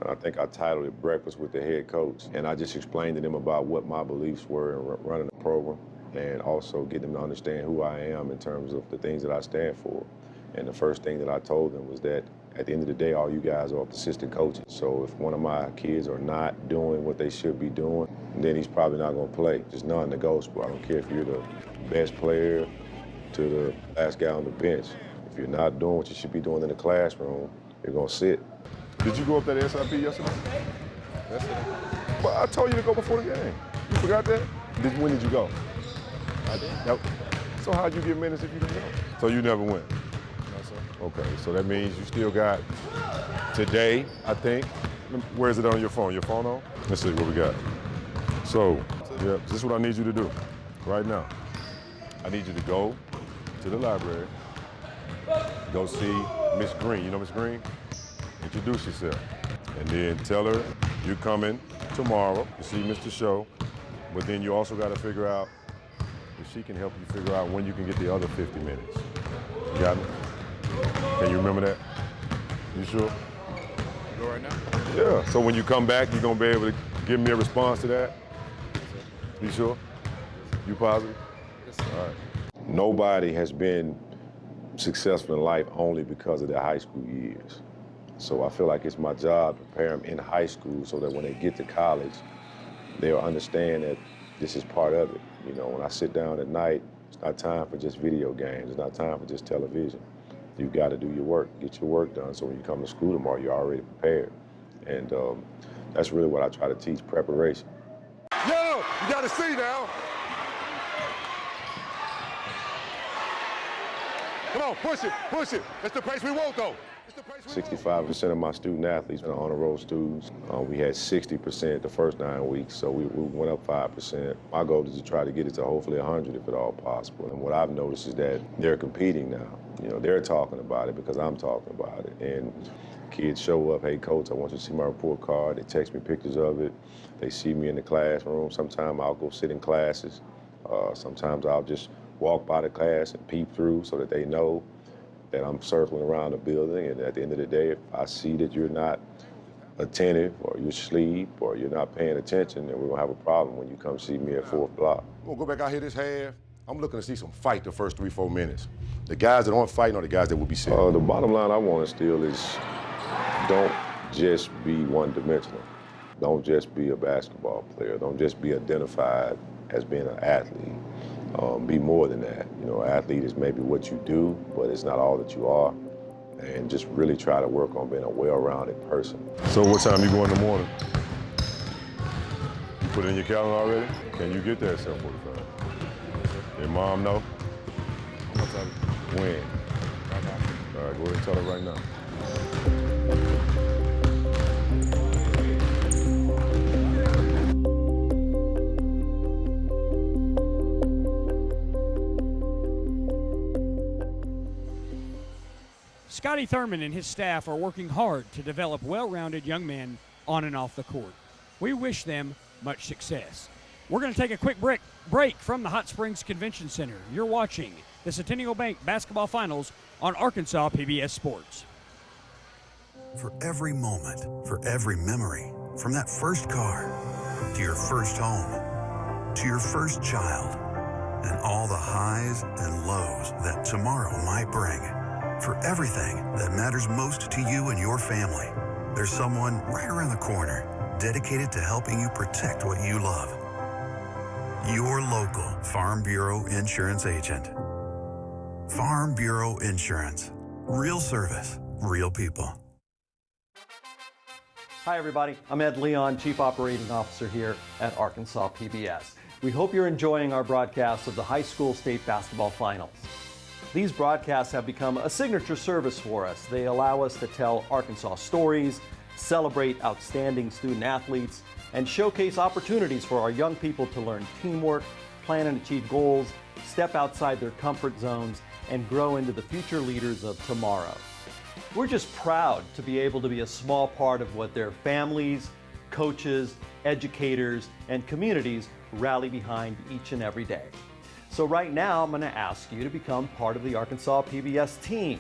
I think I titled it Breakfast with the Head Coach. And I just explained to them about what my beliefs were in running the program, and also get them to understand who I am in terms of the things that I stand for. And the first thing that I told them was that at the end of the day, all you guys are assistant coaches. So if one of my kids are not doing what they should be doing, then he's probably not gonna play. Just non-negotiable. I don't care if you're the best player to the last guy on the bench. If you're not doing what you should be doing in the classroom, you're gonna sit. Did you go up that SIP yesterday? Yesterday. But I told you to go before the game. You forgot that? When did you go? I did. Yep. So how'd you get minutes if you didn't go? So you never went? No, sir. Okay, so that means you still got today, I think. Where is it on your phone? Your phone on? Let's see what we got. So, yeah, this is what I need you to do right now. I need you to go to the library, go see Miss Green. You know Miss Green? Introduce yourself. And then tell her you're coming tomorrow to see Mr. Show, but then you also got to figure out if she can help you figure out when you can get the other 50 minutes. You got me? Can you remember that? You sure? Go right now? Yeah, so when you come back, you're gonna be able to give me a response to that? You sure? You positive? Yes, sir. All right. Nobody has been successful in life only because of their high school years. So I feel like it's my job to prepare them in high school so that when they get to college, they'll understand that this is part of it. You know, when I sit down at night, it's not time for just video games. It's not time for just television. You've got to do your work, get your work done, so when you come to school tomorrow, you're already prepared. And that's really what I try to teach, preparation. Yo, you got to see now. Come on, push it, push it. That's the pace we want, though. 65% of my student athletes are honor roll students. We had 60% the first 9 weeks, so we went up 5%. My goal is to try to get it to hopefully 100 if at all possible. And what I've noticed is that they're competing now. You know, they're talking about it because I'm talking about it. And kids show up, hey, coach, I want you to see my report card. They text me pictures of it. They see me in the classroom. Sometimes I'll go sit in classes. Sometimes I'll just walk by the class and peep through so that they know that I'm circling around the building, and at the end of the day, if I see that you're not attentive or you sleep or you're not paying attention, then we're going to have a problem when you come see me at 4th block. We're going to go back out here this half. I'm looking to see some fight the first 3-4 minutes. The guys that aren't fighting are the guys that will be sitting. The bottom line I want to instill is don't just be one-dimensional. Don't just be a basketball player. Don't just be identified as being an athlete. Be more than that. You know, athlete is maybe what you do, but it's not all that you are. And just really try to work on being a well-rounded person. So what time you go in the morning? You put it in your calendar already? Can you get there at 7:45? Your mom know? When? All right, go ahead and tell her right now. Scotty Thurman and his staff are working hard to develop well-rounded young men on and off the court. We wish them much success. We're going to take a quick break from the Hot Springs Convention Center. You're watching the Centennial Bank Basketball Finals on Arkansas PBS Sports. For every moment, for every memory, from that first car to your first home, to your first child, and all the highs and lows that tomorrow might bring. For everything that matters most to you and your family, there's someone right around the corner dedicated to helping you protect what you love. Your local Farm Bureau Insurance agent. Farm Bureau Insurance. Real service, real people. Hi everybody, I'm Ed Leon, Chief Operating Officer here at Arkansas PBS. We hope you're enjoying our broadcasts of the high school state basketball finals. These broadcasts have become a signature service for us. They allow us to tell Arkansas stories, celebrate outstanding student athletes, and showcase opportunities for our young people to learn teamwork, plan and achieve goals, step outside their comfort zones, and grow into the future leaders of tomorrow. We're just proud to be able to be a small part of what their families, coaches, educators, and communities rally behind each and every day. So right now, I'm going to ask you to become part of the Arkansas PBS team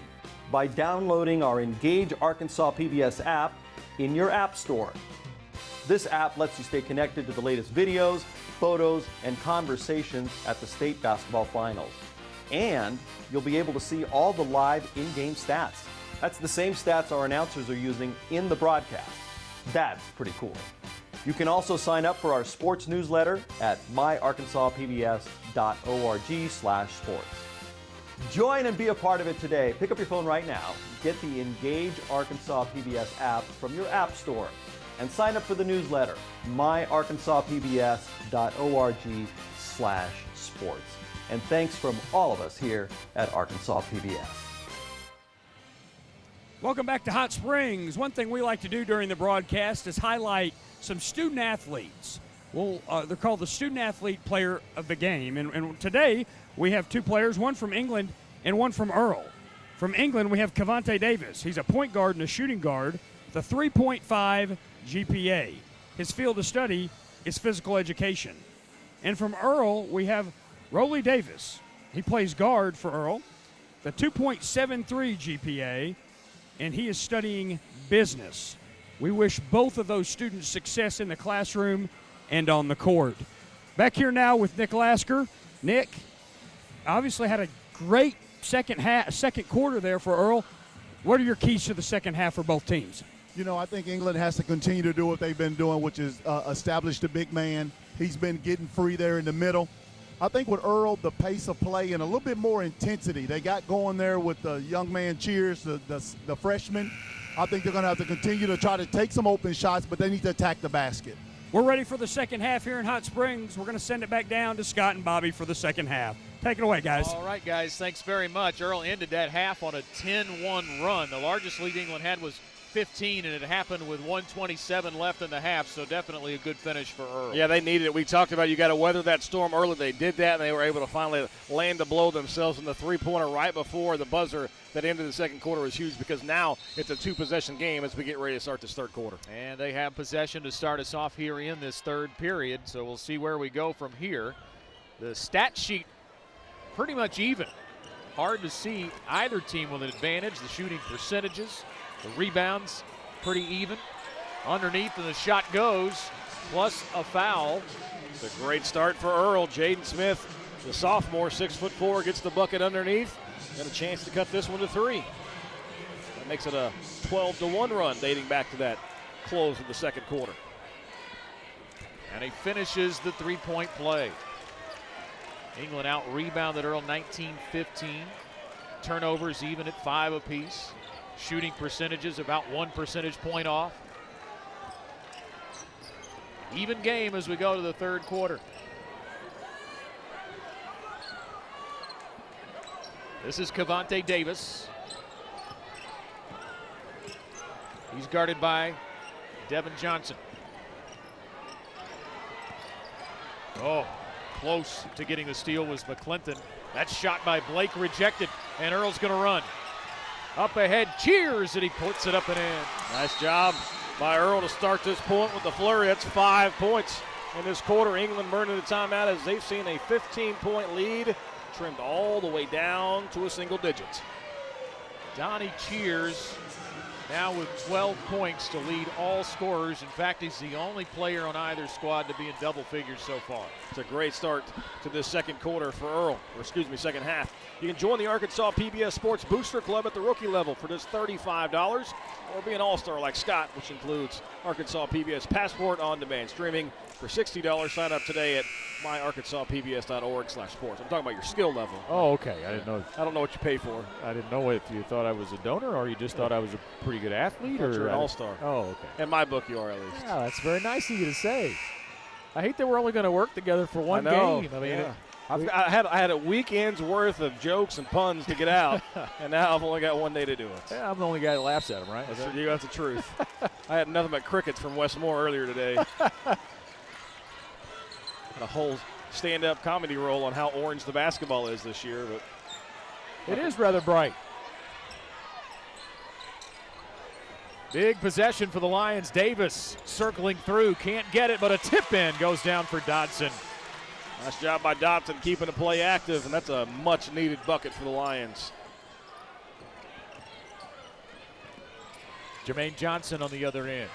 by downloading our Engage Arkansas PBS app in your app store. This app lets you stay connected to the latest videos, photos, and conversations at the state basketball finals. And you'll be able to see all the live in-game stats. That's the same stats our announcers are using in the broadcast. That's pretty cool. You can also sign up for our sports newsletter at myarkansasPBS.org/sports. Join and be a part of it today. Pick up your phone right now, get the Engage Arkansas PBS app from your app store, and sign up for the newsletter, myarkansasPBS.org/sports. And thanks from all of us here at Arkansas PBS. Welcome back to Hot Springs. One thing we like to do during the broadcast is highlight some student athletes. They're called the Student Athlete Player of the Game. And today we have two players, one from England and one from Earle. From England, we have Cavante Davis. He's a point guard and a shooting guard with a 3.5 GPA. His field of study is physical education. And from Earle, we have Rolly Davis. He plays guard for Earle, the 2.73 GPA, and he is studying business. We wish both of those students success in the classroom and on the court. Back here now with Nick Lasker. Nick obviously had a great second quarter there for Earle. What are your keys to the second half for both teams? You know, I think England has to continue to do what they've been doing, which is establish the big man. He's been getting free there in the middle. I think with Earle, the pace of play and a little bit more intensity. They got going there with the young man Cheers, the freshman. I think they're going to have to continue to try to take some open shots, but they need to attack the basket. We're ready for the second half here in Hot Springs. We're going to send it back down to Scott and Bobby for the second half. Take it away, guys. All right, guys, thanks very much. Earle ended that half on a 10-1 run. The largest lead England had was 15, and it happened with 1:27 left in the half, so definitely a good finish for Earle. Yeah, they needed it. We talked about you got to weather that storm early. They did that, and they were able to finally land the blow themselves in the three-pointer right before the buzzer that ended the second quarter was huge because now it's a two-possession game as we get ready to start this third quarter. And they have possession to start us off here in this third period, so we'll see where we go from here. The stat sheet pretty much even. Hard to see either team with an advantage. The shooting percentages, the rebounds, pretty even. Underneath, and the shot goes, plus a foul. It's a great start for Earle. Jaden Smith, the sophomore, 6'4", gets the bucket underneath. Got a chance to cut this one to 3. That makes it a 12-1 run dating back to that close of the second quarter. And he finishes the three-point play. England out-rebounded Earle 19-15. Turnovers even at 5 apiece. Shooting percentages about 1 percentage point off. Even game as we go to the third quarter. This is Cavante Davis. He's guarded by Devin Johnson. Oh, close to getting the steal was McClinton. That shot by Blake rejected, and Earle's going to run. Up ahead, Cheers, and he puts it up and in. Nice job by Earle to start this point with the flurry. That's 5 points in this quarter. England burning the timeout as they've seen a 15-point lead trimmed all the way down to a single digit. Donnie Cheers now with 12 points to lead all scorers. In fact, he's the only player on either squad to be in double figures so far. It's a great start to this second quarter for Earle, second half. You can join the Arkansas PBS Sports Booster Club at the rookie level for just $35, or be an all-star like Scott, which includes Arkansas PBS Passport on-demand streaming for $60. Sign up today at myarkansaspbs.org/sports. I'm talking about your skill level. Oh, okay. I didn't know. I don't know what you pay for. I didn't know if you thought I was a donor or you just thought I was a pretty good athlete. Or you're an all-star. Oh, okay. In my book, you are at least. Yeah, that's very nice of you to say. I hate that we're only going to work together for one game. I mean, yeah. I had a weekend's worth of jokes and puns to get out, and now I've only got one day to do it. Yeah, I'm the only guy that laughs at them, right? That's the truth. I had nothing but crickets from Westmore earlier today. Had a whole stand-up comedy roll on how orange the basketball is this year, but it is rather bright. Big possession for the Lions. Davis circling through, can't get it, but a tip-in goes down for Dodson. Nice job by Dodson keeping the play active, and that's a much-needed bucket for the Lions. Jermaine Johnson on the other end.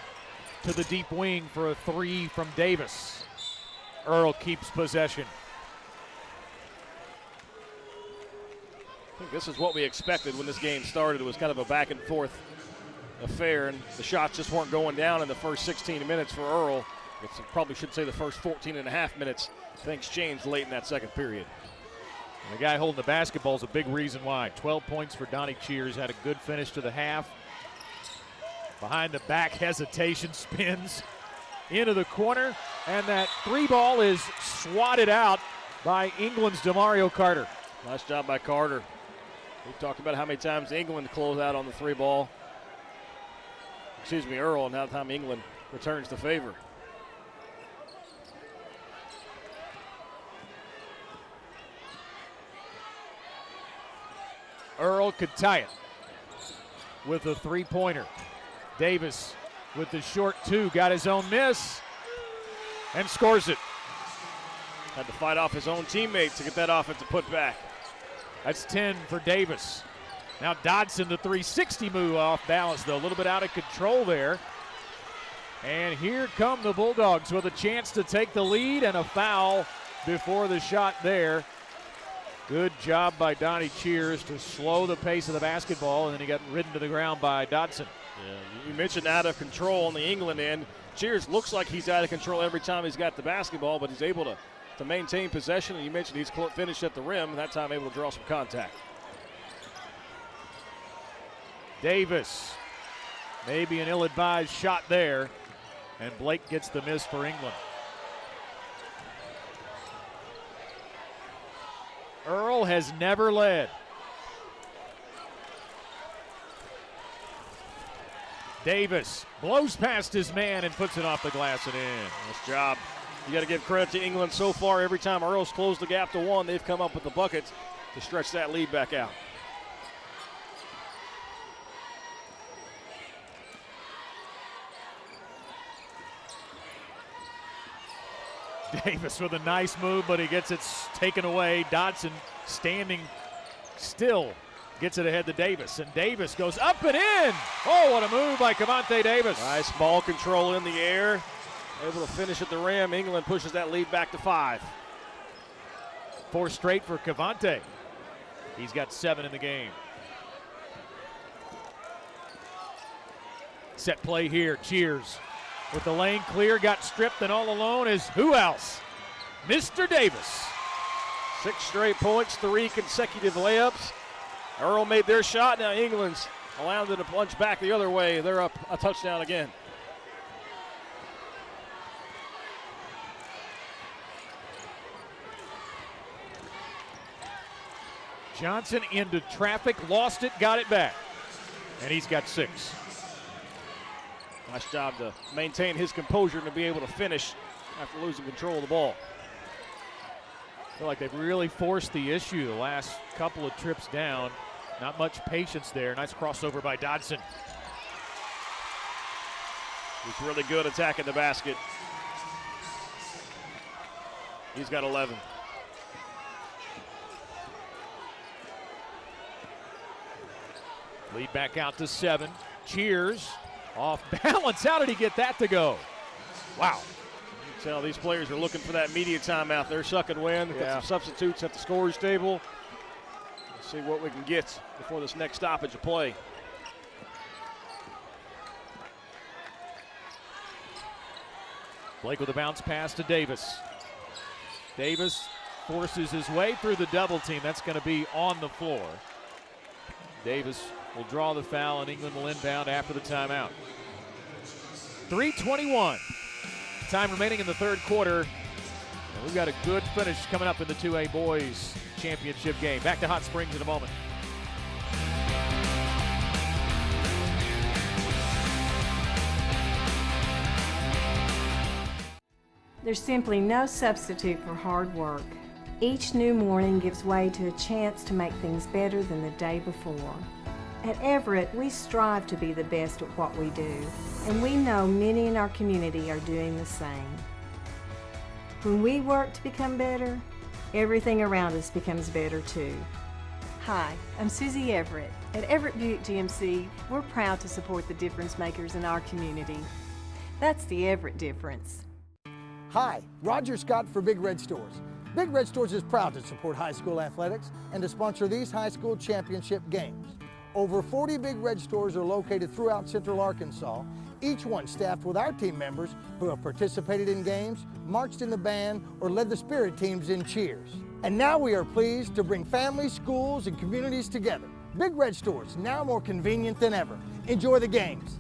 To the deep wing for a 3 from Davis. Earle keeps possession. I think this is what we expected when this game started. It was kind of a back-and-forth affair, and the shots just weren't going down in the first 16 minutes for Earle. Probably should say the first 14 and a half minutes. Things changed late in that second period. And the guy holding the basketball is a big reason why. 12 points for Donnie Cheers. Had a good finish to the half. Behind the back hesitation, spins into the corner. And that 3 ball is swatted out by England's DeMario Carter. Nice job by Carter. We talked about how many times England closed out on the 3 ball. Earle, and how time England returns the favor. Earle could tie it with a 3-pointer. Davis with the short 2, got his own miss and scores it. Had to fight off his own teammate to get that offensive putback. That's 10 for Davis. Now Dodson, the 360 move off balance, though. A little bit out of control there. And here come the Bulldogs with a chance to take the lead and a foul before the shot there. Good job by Donnie Cheers to slow the pace of the basketball, and then he got ridden to the ground by Dodson. Yeah, you mentioned out of control on the England end. Cheers looks like he's out of control every time he's got the basketball, but he's able to maintain possession. And you mentioned he's finished at the rim, and that time able to draw some contact. Davis, maybe an ill-advised shot there, and Blake gets the miss for England. Earle has never led. Davis blows past his man and puts it off the glass and in. Nice job. You got to give credit to England so far. Every time Earle's closed the gap to 1, they've come up with the buckets to stretch that lead back out. Davis with a nice move, but he gets it taken away. Dodson standing still Gets it ahead to Davis, and Davis goes up and in. Oh, what a move by Cavante Davis. Nice ball control in the air. Able to finish at the rim. England pushes that lead back to 5. 4 straight for Cavante. He's got 7 in the game. Set play here, Cheers. With the lane clear, got stripped, and all alone is who else? Mr. Davis. 6 straight points, 3 consecutive layups. Earle made their shot. Now England's allowed them to plunge back the other way. They're up a touchdown again. Johnson into traffic, lost it, got it back. And he's got 6. Nice job to maintain his composure and to be able to finish after losing control of the ball. I feel like they've really forced the issue the last couple of trips down. Not much patience there. Nice crossover by Dodson. He's really good attacking the basket. He's got 11. Lead back out to 7. Cheers. Off balance. How did he get that to go? Wow. You can tell these players are looking for that media timeout. They're sucking wind. Got some substitutes at the scorer's table. Let's see what we can get before this next stoppage of play. Blake with a bounce pass to Davis. Davis forces his way through the double team. That's going to be on the floor. Davis will draw the foul, and England will inbound after the timeout. 3:21. Time remaining in the third quarter. And we've got a good finish coming up in the 2A boys championship game. Back to Hot Springs in a moment. There's simply no substitute for hard work. Each new morning gives way to a chance to make things better than the day before. At Everett, we strive to be the best at what we do, and we know many in our community are doing the same. When we work to become better, everything around us becomes better too. Hi, I'm Susie Everett. At Everett Buick GMC, we're proud to support the difference makers in our community. That's the Everett difference. Hi, Roger Scott for Big Red Stores. Big Red Stores is proud to support high school athletics and to sponsor these high school championship games. Over 40 Big Red Stores are located throughout Central Arkansas, each one staffed with our team members who have participated in games, marched in the band, or led the spirit teams in cheers. And now we are pleased to bring families, schools, and communities together. Big Red Stores, now more convenient than ever. Enjoy the games.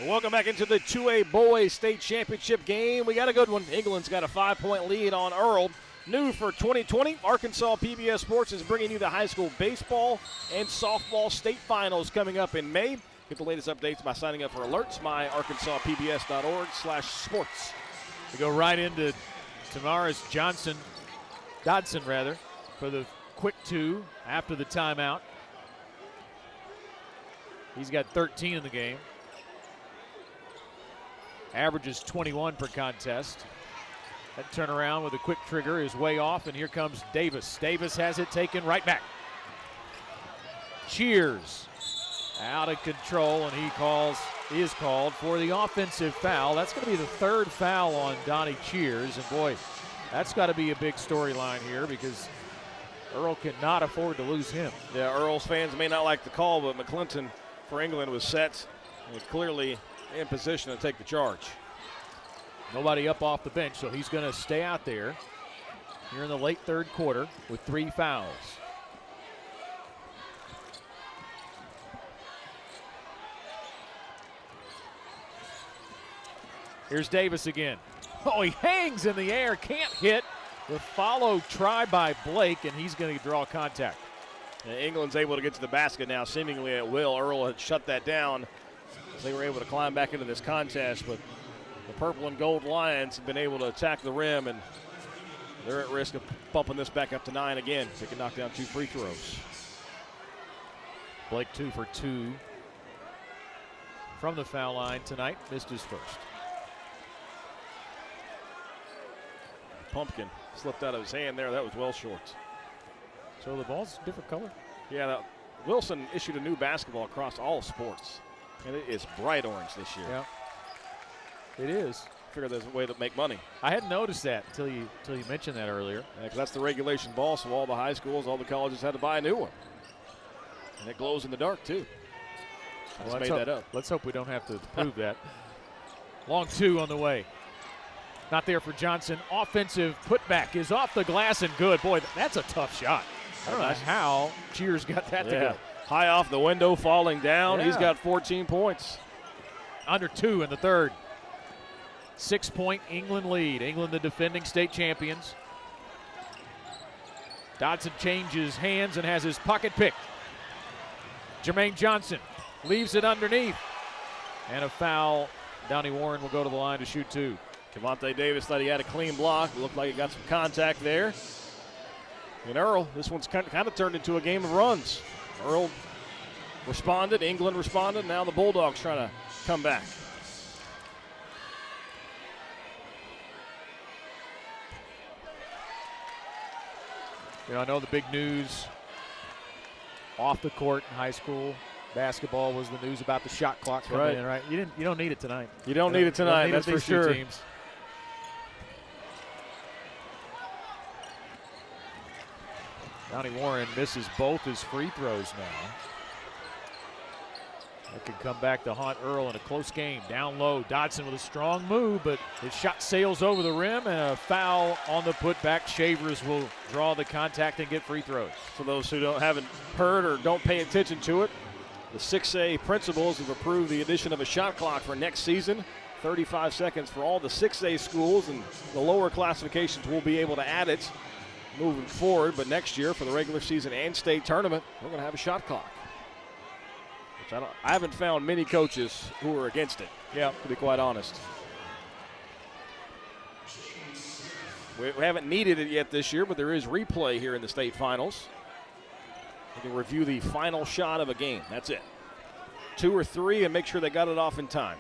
Welcome back into the 2A boys state championship game. We got a good one. England's got a 5-point lead on Earle. New for 2020, Arkansas PBS Sports is bringing you the high school baseball and softball state finals coming up in May. Get the latest updates by signing up for alerts, myarkansaspbs.org/sports. We go right into Tavares Dodson, for the quick 2 after the timeout. He's got 13 in the game. Averages 21 per contest. That turnaround with a quick trigger is way off, and here comes Davis. Davis has it taken right back. Cheers. Out of control, and is called for the offensive foul. That's going to be the 3rd foul on Donnie Cheers, and boy, that's got to be a big storyline here because Earle cannot afford to lose him. Yeah, Earle's fans may not like the call, but McClinton for England was set and clearly in position to take the charge. Nobody up off the bench, so he's going to stay out there here in the late third quarter with 3 fouls. Here's Davis again. Oh, he hangs in the air, can't hit. The follow try by Blake, and he's going to draw contact. And England's able to get to the basket now, seemingly at will. Earle had shut that down. They were able to climb back into this contest, but the purple and gold Lions have been able to attack the rim, and they're at risk of bumping this back up to 9 again. They can knock down 2 free throws. Blake 2 for 2 from the foul line tonight. Missed his first. Pumpkin Slipped out of his hand there. That was well short. So the ball's a different color? Yeah, Wilson issued a new basketball across all sports, and it is bright orange this year. Yeah, it is. Figure there's a way to make money. I hadn't noticed that until you mentioned that earlier. Yeah, 'cause that's the regulation ball, so all the high schools, all the colleges had to buy a new one. And it glows in the dark, too. I just made that up. Let's hope we don't have to prove that. Long two on the way. Not there for Johnson. Offensive putback is off the glass and good. Boy, that's a tough shot. I don't know how Cheers got that to go. High off the window, falling down. Yeah. He's got 14 points. Under 2 in the third. 6-point England lead. England, the defending state champions. Dodson changes hands and has his pocket picked. Jermaine Johnson leaves it underneath. And a foul. Downey Warren will go to the line to shoot 2. Cavante Davis thought he had a clean block. It looked like he got some contact there. And Earle, this one's kind of turned into a game of runs. Earle responded, England responded, now the Bulldogs trying to come back. You know, I know the big news off the court in high school basketball was the news about the shot clock coming in, right? You don't need it tonight. You don't need it tonight, that's for sure. Teams. Downey Warren misses both his free throws now. That could come back to haunt Earle in a close game. Down low, Dodson with a strong move, but his shot sails over the rim, and a foul on the putback. Shavers will draw the contact and get free throws. For those who haven't heard or don't pay attention to it, the 6A principals have approved the addition of a shot clock for next season. 35 seconds for all the 6A schools, and the lower classifications will be able to add it moving forward. But next year, for the regular season and state tournament, we're going to have a shot clock. Which I haven't found many coaches who are against it, to be quite honest. We haven't needed it yet this year, but there is replay here in the state finals. You can review the final shot of a game. That's it. 2 or 3 and make sure they got it off in time.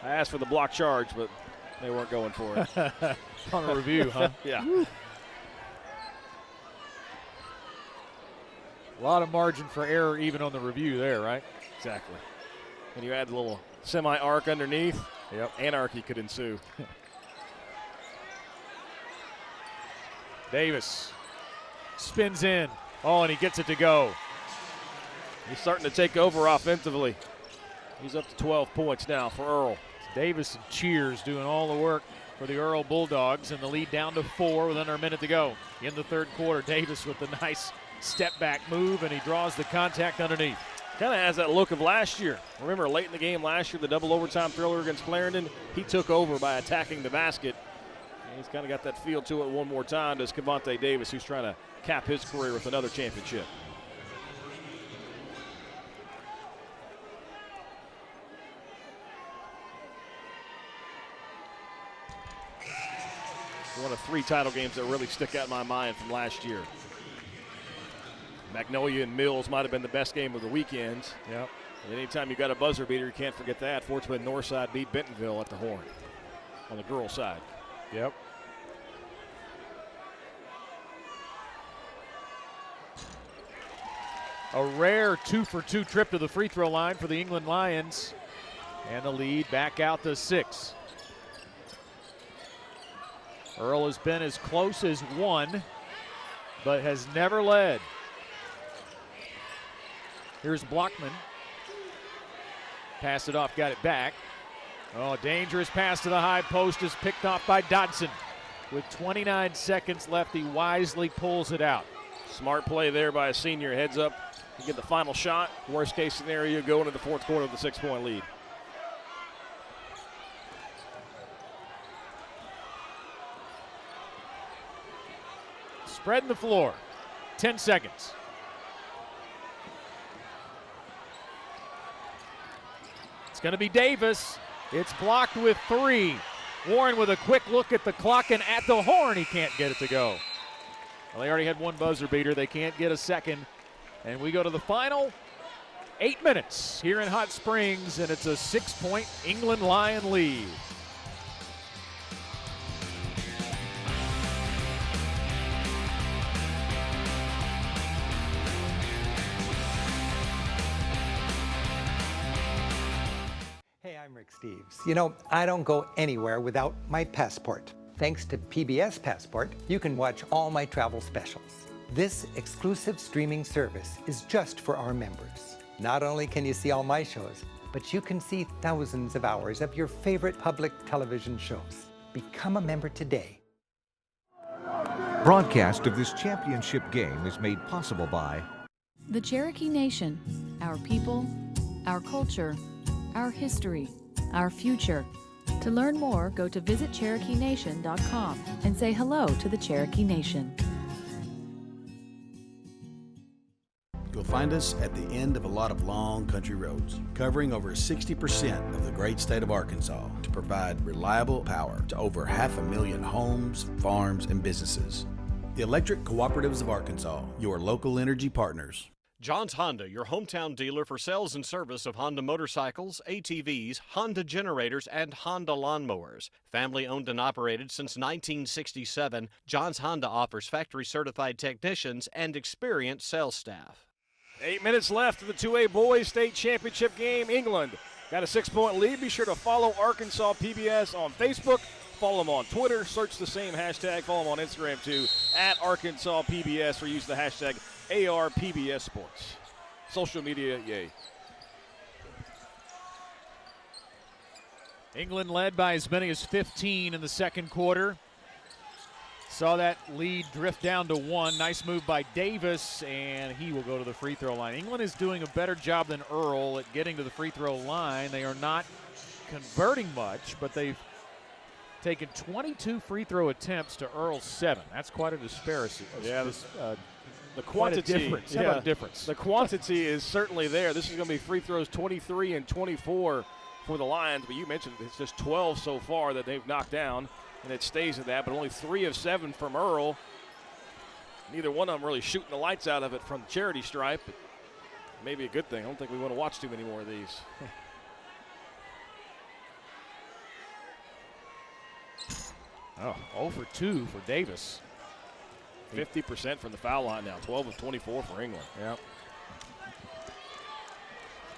I asked for the block charge, but they weren't going for it. On a review, huh? Yeah. Woo. A lot of margin for error even on the review there, right? Exactly. And you add a little semi-arc underneath, anarchy could ensue. Davis spins in. Oh, and he gets it to go. He's starting to take over offensively. He's up to 12 points now for Earle. Davis and Cheers doing all the work for the Earle Bulldogs, and the lead down to 4 with under a minute to go. In the third quarter, Davis with the nice step back move, and he draws the contact underneath. Kind of has that look of last year. Remember late in the game last year, the double overtime thriller against Clarendon? He took over by attacking the basket. And he's kind of got that feel to it one more time. Does Cavante Davis, who's trying to cap his career with another championship. One of 3 title games that really stick out in my mind from last year. Magnolia and Mills might have been the best game of the weekend. Yep. And anytime you got a buzzer beater, you can't forget that. Fort Smith Northside beat Bentonville at the Horn on the girls' side. Yep. A rare 2-for-2 trip to the free throw line for the England Lions. And the lead back out to 6. Earle has been as close as 1, but has never led. Here's Blockman. Passed it off, got it back. Oh, dangerous pass to the high post is picked off by Dodson. With 29 seconds left, he wisely pulls it out. Smart play there by a senior. Heads up, you get the final shot. Worst case scenario, you go into the fourth quarter with a 6-point lead. Spreading the floor. 10 seconds. It's going to be Davis. It's blocked with 3. Warren with a quick look at the clock, and at the horn, he can't get it to go. Well, they already had 1 buzzer beater. They can't get a second. And we go to the final 8 minutes here in Hot Springs, and it's a 6-point England Lion lead. Rick Steves. You know, I don't go anywhere without my passport. Thanks to PBS Passport, you can watch all my travel specials. This exclusive streaming service is just for our members. Not only can you see all my shows, but you can see thousands of hours of your favorite public television shows. Become a member today. Broadcast of this championship game is made possible by the Cherokee Nation, our people, our culture, our history, our future. To learn more, go to visitcherokeenation.com and say hello to the Cherokee Nation. You'll find us at the end of a lot of long country roads, covering over 60% of the great state of Arkansas to provide reliable power to over 500,000 homes, farms, and businesses. The Electric Cooperatives of Arkansas, your local energy partners. John's Honda, your hometown dealer for sales and service of Honda motorcycles, ATVs, Honda generators, and Honda lawnmowers. Family owned and operated since 1967, John's Honda offers factory-certified technicians and experienced sales staff. 8 minutes left of the 2A Boys State Championship game. England got a 6-point lead. Be sure to follow Arkansas PBS on Facebook. Follow them on Twitter. Search the same hashtag. Follow them on Instagram, too, at Arkansas PBS, or use the hashtag ARPBS Sports. Social media, yay. England led by as many as 15 in the second quarter. Saw that lead drift down to 1. Nice move by Davis, and he will go to the free throw line. England is doing a better job than Earle at getting to the free throw line. They are not converting much, but they've taken 22 free throw attempts to Earle's 7. That's quite a disparity. Yeah, the quantity. Difference. How about a difference? The quantity is certainly there. This is going to be free throws 23 and 24 for the Lions, but you mentioned it's just 12 so far that they've knocked down, and it stays at that, but only 3 of 7 from Earle. Neither one of them really shooting the lights out of it from the charity stripe, but maybe a good thing. I don't think we want to watch too many more of these. Oh, 0 for 2 for Davis. 50% from the foul line now, 12 of 24 for England. Yep.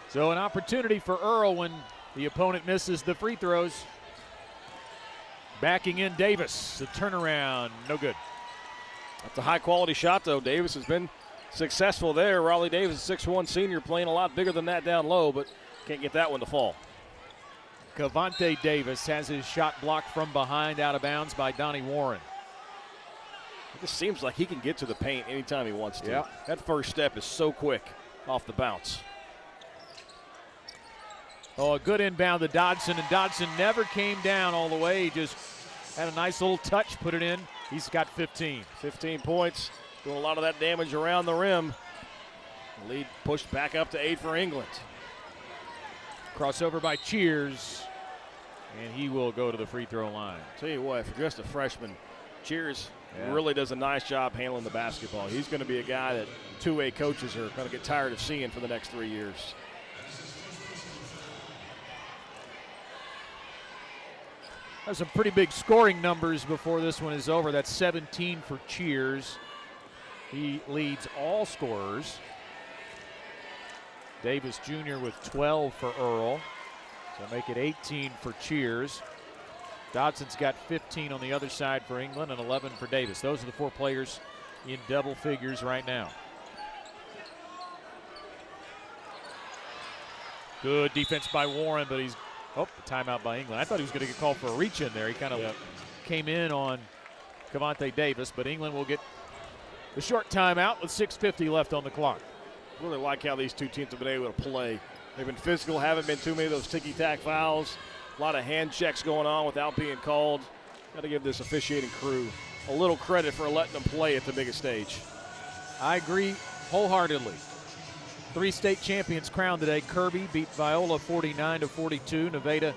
So an opportunity for Earle when the opponent misses the free throws. Backing in Davis, the turnaround, no good. That's a high-quality shot, though. Davis has been successful there. Raleigh Davis, 6'1" senior, playing a lot bigger than that down low, but can't get that one to fall. Cavante Davis has his shot blocked from behind, out of bounds by Donnie Warren. It just seems like he can get to the paint anytime he wants to. Yep. That first step is so quick off the bounce. Oh, a good inbound to Dodson, and Dodson never came down all the way. He just had a nice little touch, put it in. He's got 15. 15 points, doing a lot of that damage around the rim. The lead pushed back up to 8 for England. Crossover by Cheers, and he will go to the free throw line. Tell you what, for just a freshman, Cheers really does a nice job handling the basketball. He's going to be a guy that 2A coaches are going to get tired of seeing for the next 3 years. There's some pretty big scoring numbers before this one is over. That's 17 for Cheers. He leads all scorers. Davis Jr. with 12 for Earle. So make it 18 for Cheers. Dodson's got 15 on the other side for England and 11 for Davis. Those are the 4 players in double figures right now. Good defense by Warren, but he's, the timeout by England. I thought he was going to get called for a reach in there. He kind of came in on Cavante Davis, but England will get the short timeout with 6:50 left on the clock. Really like how these two teams have been able to play. They've been physical, haven't been too many of those ticky-tack fouls. A lot of hand checks going on without being called. Got to give this officiating crew a little credit for letting them play at the biggest stage. I agree wholeheartedly. 3 state champions crowned today. Kirby beat Viola 49-42. Nevada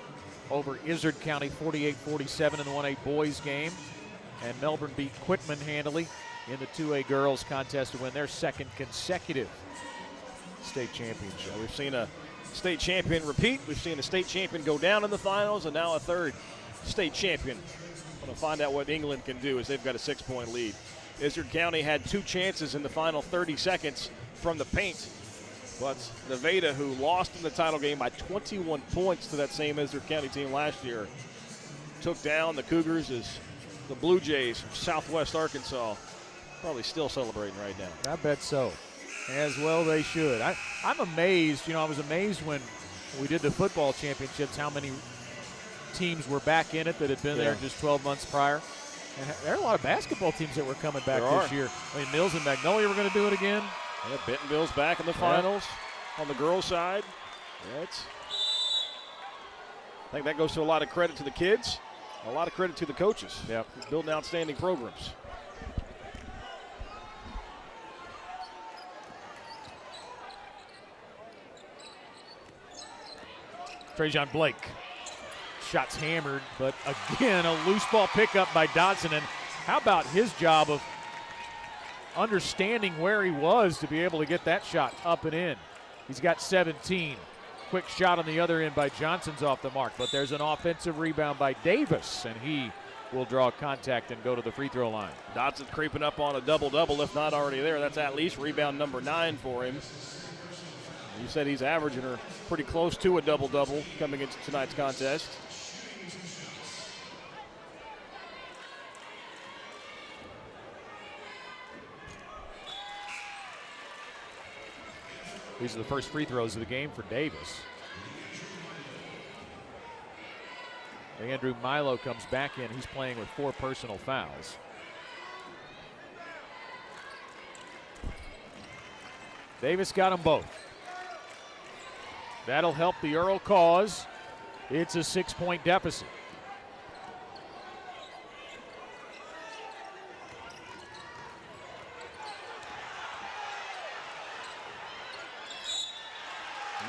over Izard County 48-47 in the 1A boys game. And Melbourne beat Quitman handily in the 2A girls contest to win their 2nd consecutive state championship. We've seen a state champion repeat. We've seen a state champion go down in the finals, and now a 3rd state champion. Want to find out what England can do as they've got a 6-point lead. Izard County had 2 chances in the final 30 seconds from the paint. But Nevada, who lost in the title game by 21 points to that same Islip County team last year, took down the Cougars as the Blue Jays from Southwest Arkansas. Probably still celebrating right now. I bet so. As well they should. I'm amazed. I was amazed when we did the football championships how many teams were back in it that had been there just 12 months prior. And there are a lot of basketball teams that were coming back this year. I mean, Mills and Magnolia were going to do it again. Yeah, Bentonville's back in the finals on the girls' side. Yeah, I think that goes to a lot of credit to the kids, a lot of credit to the coaches. Yeah, building outstanding programs. Trajan Blake. Shots hammered, but again, a loose ball pickup by Dodson. And how about his job of understanding where he was to be able to get that shot up and in? He's got 17. Quick shot on the other end by Johnson's off the mark, but there's an offensive rebound by Davis, and he will draw contact and go to the free throw line. Dodson creeping up on a double-double, if not already there. That's at least rebound number 9 for him. You said he's averaging her pretty close to a double-double coming into tonight's contest. These are the first free throws of the game for Davis. Andrew Milo comes back in. He's playing with 4 personal fouls. Davis got them both. That'll help the Earle cause. It's a 6-point deficit.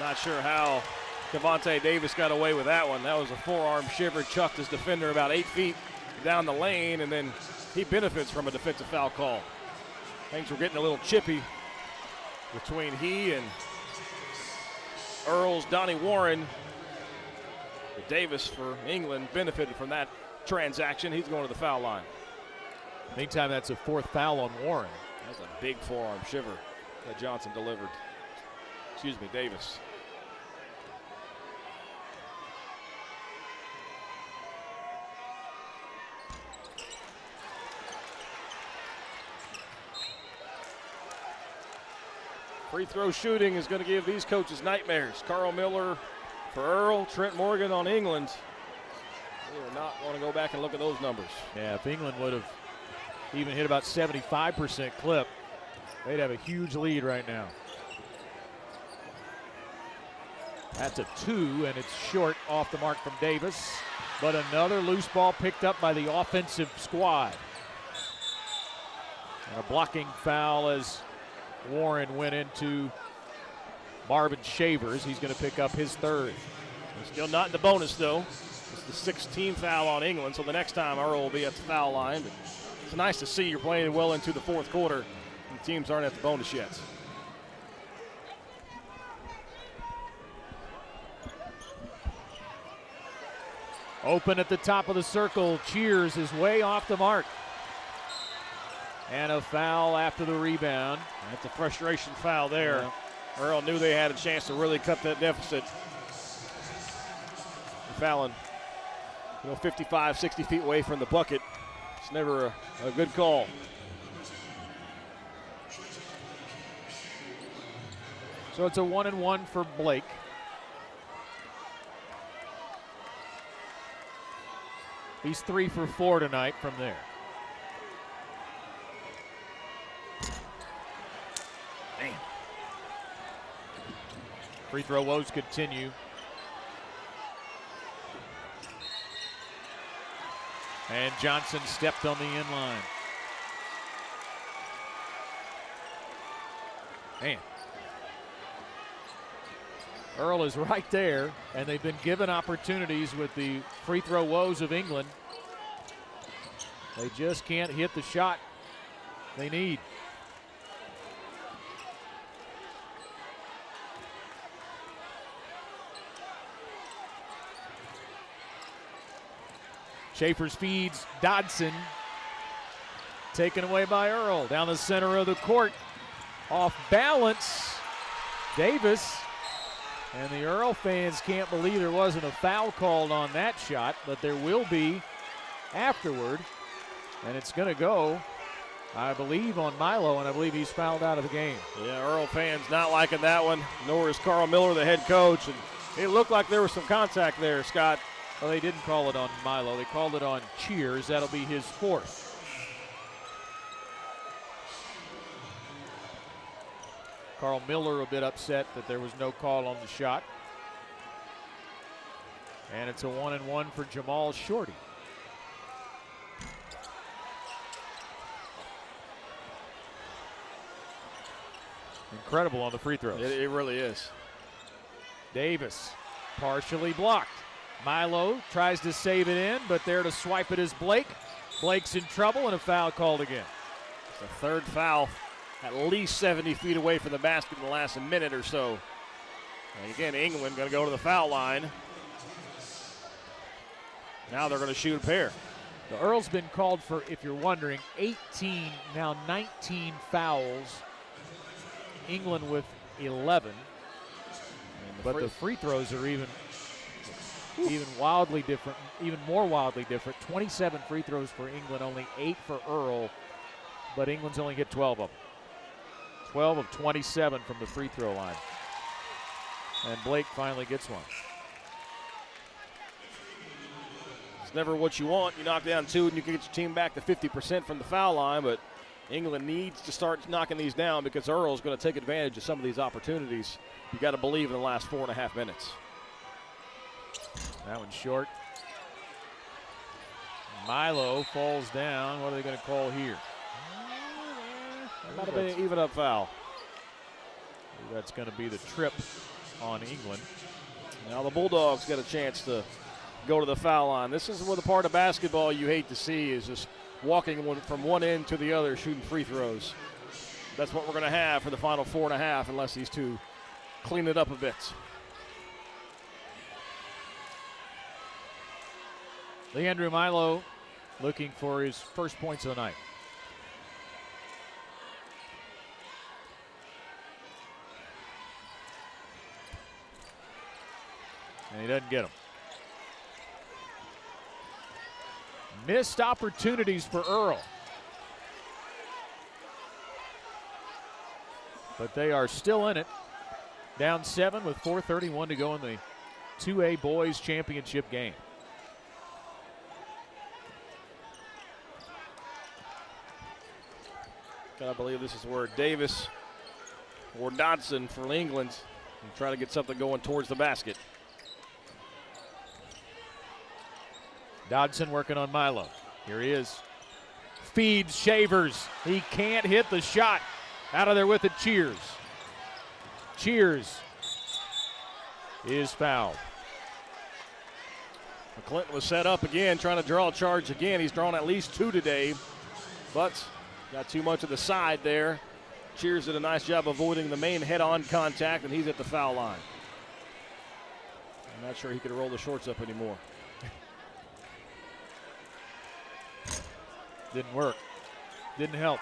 Not sure how Devontae Davis got away with that one. That was a forearm shiver, chucked his defender about 8 feet down the lane, and then he benefits from a defensive foul call. Things were getting a little chippy between he and Earle's Donnie Warren. But Davis for England benefited from that transaction. He's going to the foul line. Meantime, that's a 4th foul on Warren. That's a big forearm shiver that Johnson delivered. Excuse me, Davis. Free throw shooting is going to give these coaches nightmares. Carl Miller for Earle, Trent Morgan on England. They are not going to go back and look at those numbers. Yeah, if England would have even hit about 75% clip, they'd have a huge lead right now. That's a 2, and it's short off the mark from Davis. But another loose ball picked up by the offensive squad. And a blocking foul as Warren went into Marvin Shavers. He's going to pick up his 3rd. Still not in the bonus, though. It's the 16th foul on England, so the next time Earle will be at the foul line. But it's nice to see you're playing well into the 4th quarter, and the teams aren't at the bonus yet. Open at the top of the circle. Cheers is way off the mark. And a foul after the rebound. That's a frustration foul there. Yeah. Earle knew they had a chance to really cut that deficit. Fouling, 55, 60 feet away from the bucket. It's never a good call. So it's a 1-and-1 for Blake. He's 3 for 4 tonight from there. Man. Free throw woes continue. And Johnson stepped on the in line. Man. Earle is right there, and they've been given opportunities with the free throw woes of England. They just can't hit the shot they need. Schaefer feeds Dodson. Taken away by Earle. Down the center of the court. Off balance. Davis, and the Earle fans can't believe there wasn't a foul called on that shot, but there will be afterward. And it's going to go, I believe, on Milo, and I believe he's fouled out of the game. Yeah, Earle fans not liking that one, nor is Carl Miller, the head coach. And it looked like there was some contact there, Scott. Well, they didn't call it on Milo. They called it on Cheers. That'll be his fourth. Carl Miller a bit upset that there was no call on the shot. And it's a 1-and-1 for Jamal Shorty. Incredible on the free throws. It really is. Davis partially blocked. Milo tries to save it in, but there to swipe it is Blake. Blake's in trouble and a foul called again. It's the third foul, at least 70 feet away from the basket in the last minute or so. And again, England going to go to the foul line. Now they're going to shoot a pair. The Earle's been called for, if you're wondering, 18, now 19 fouls. England with 11. But the free throws are even wildly different, even more wildly different. 27 free throws for England, only 8 for Earle, but England's only hit 12 of them. 12 of 27 from the free throw line. And Blake finally gets one. It's never what you want. You knock down 2 and you can get your team back to 50% from the foul line, but England needs to start knocking these down because Earle's going to take advantage of some of these opportunities. You got to believe in the last 4.5 minutes. That one's short. Milo falls down. What are they going to call here? Might have been an even up foul. That's going to be the trip on England. Now the Bulldogs get a chance to go to the foul line. This is the part of basketball you hate to see, is just walking from one end to the other, shooting free throws. That's what we're going to have for the final 4.5 unless these two clean it up a bit. Leandro Milo looking for his first points of the night. And he doesn't get them. Missed opportunities for Earle. But they are still in it. Down 7 with 4:31 to go in the 2A Boys Championship game. I believe this is where Davis or Dodson for England and try to get something going towards the basket. Dodson working on Milo. Here he is. Feeds Shavers. He can't hit the shot. Out of there with it, Cheers. Cheers is fouled. McClinton was set up again, trying to draw a charge again. He's drawn at least 2 today, but got too much of the side there. Cheers did a nice job avoiding the main head-on contact, and he's at the foul line. I'm not sure he could roll the shorts up anymore. Didn't work. Didn't help.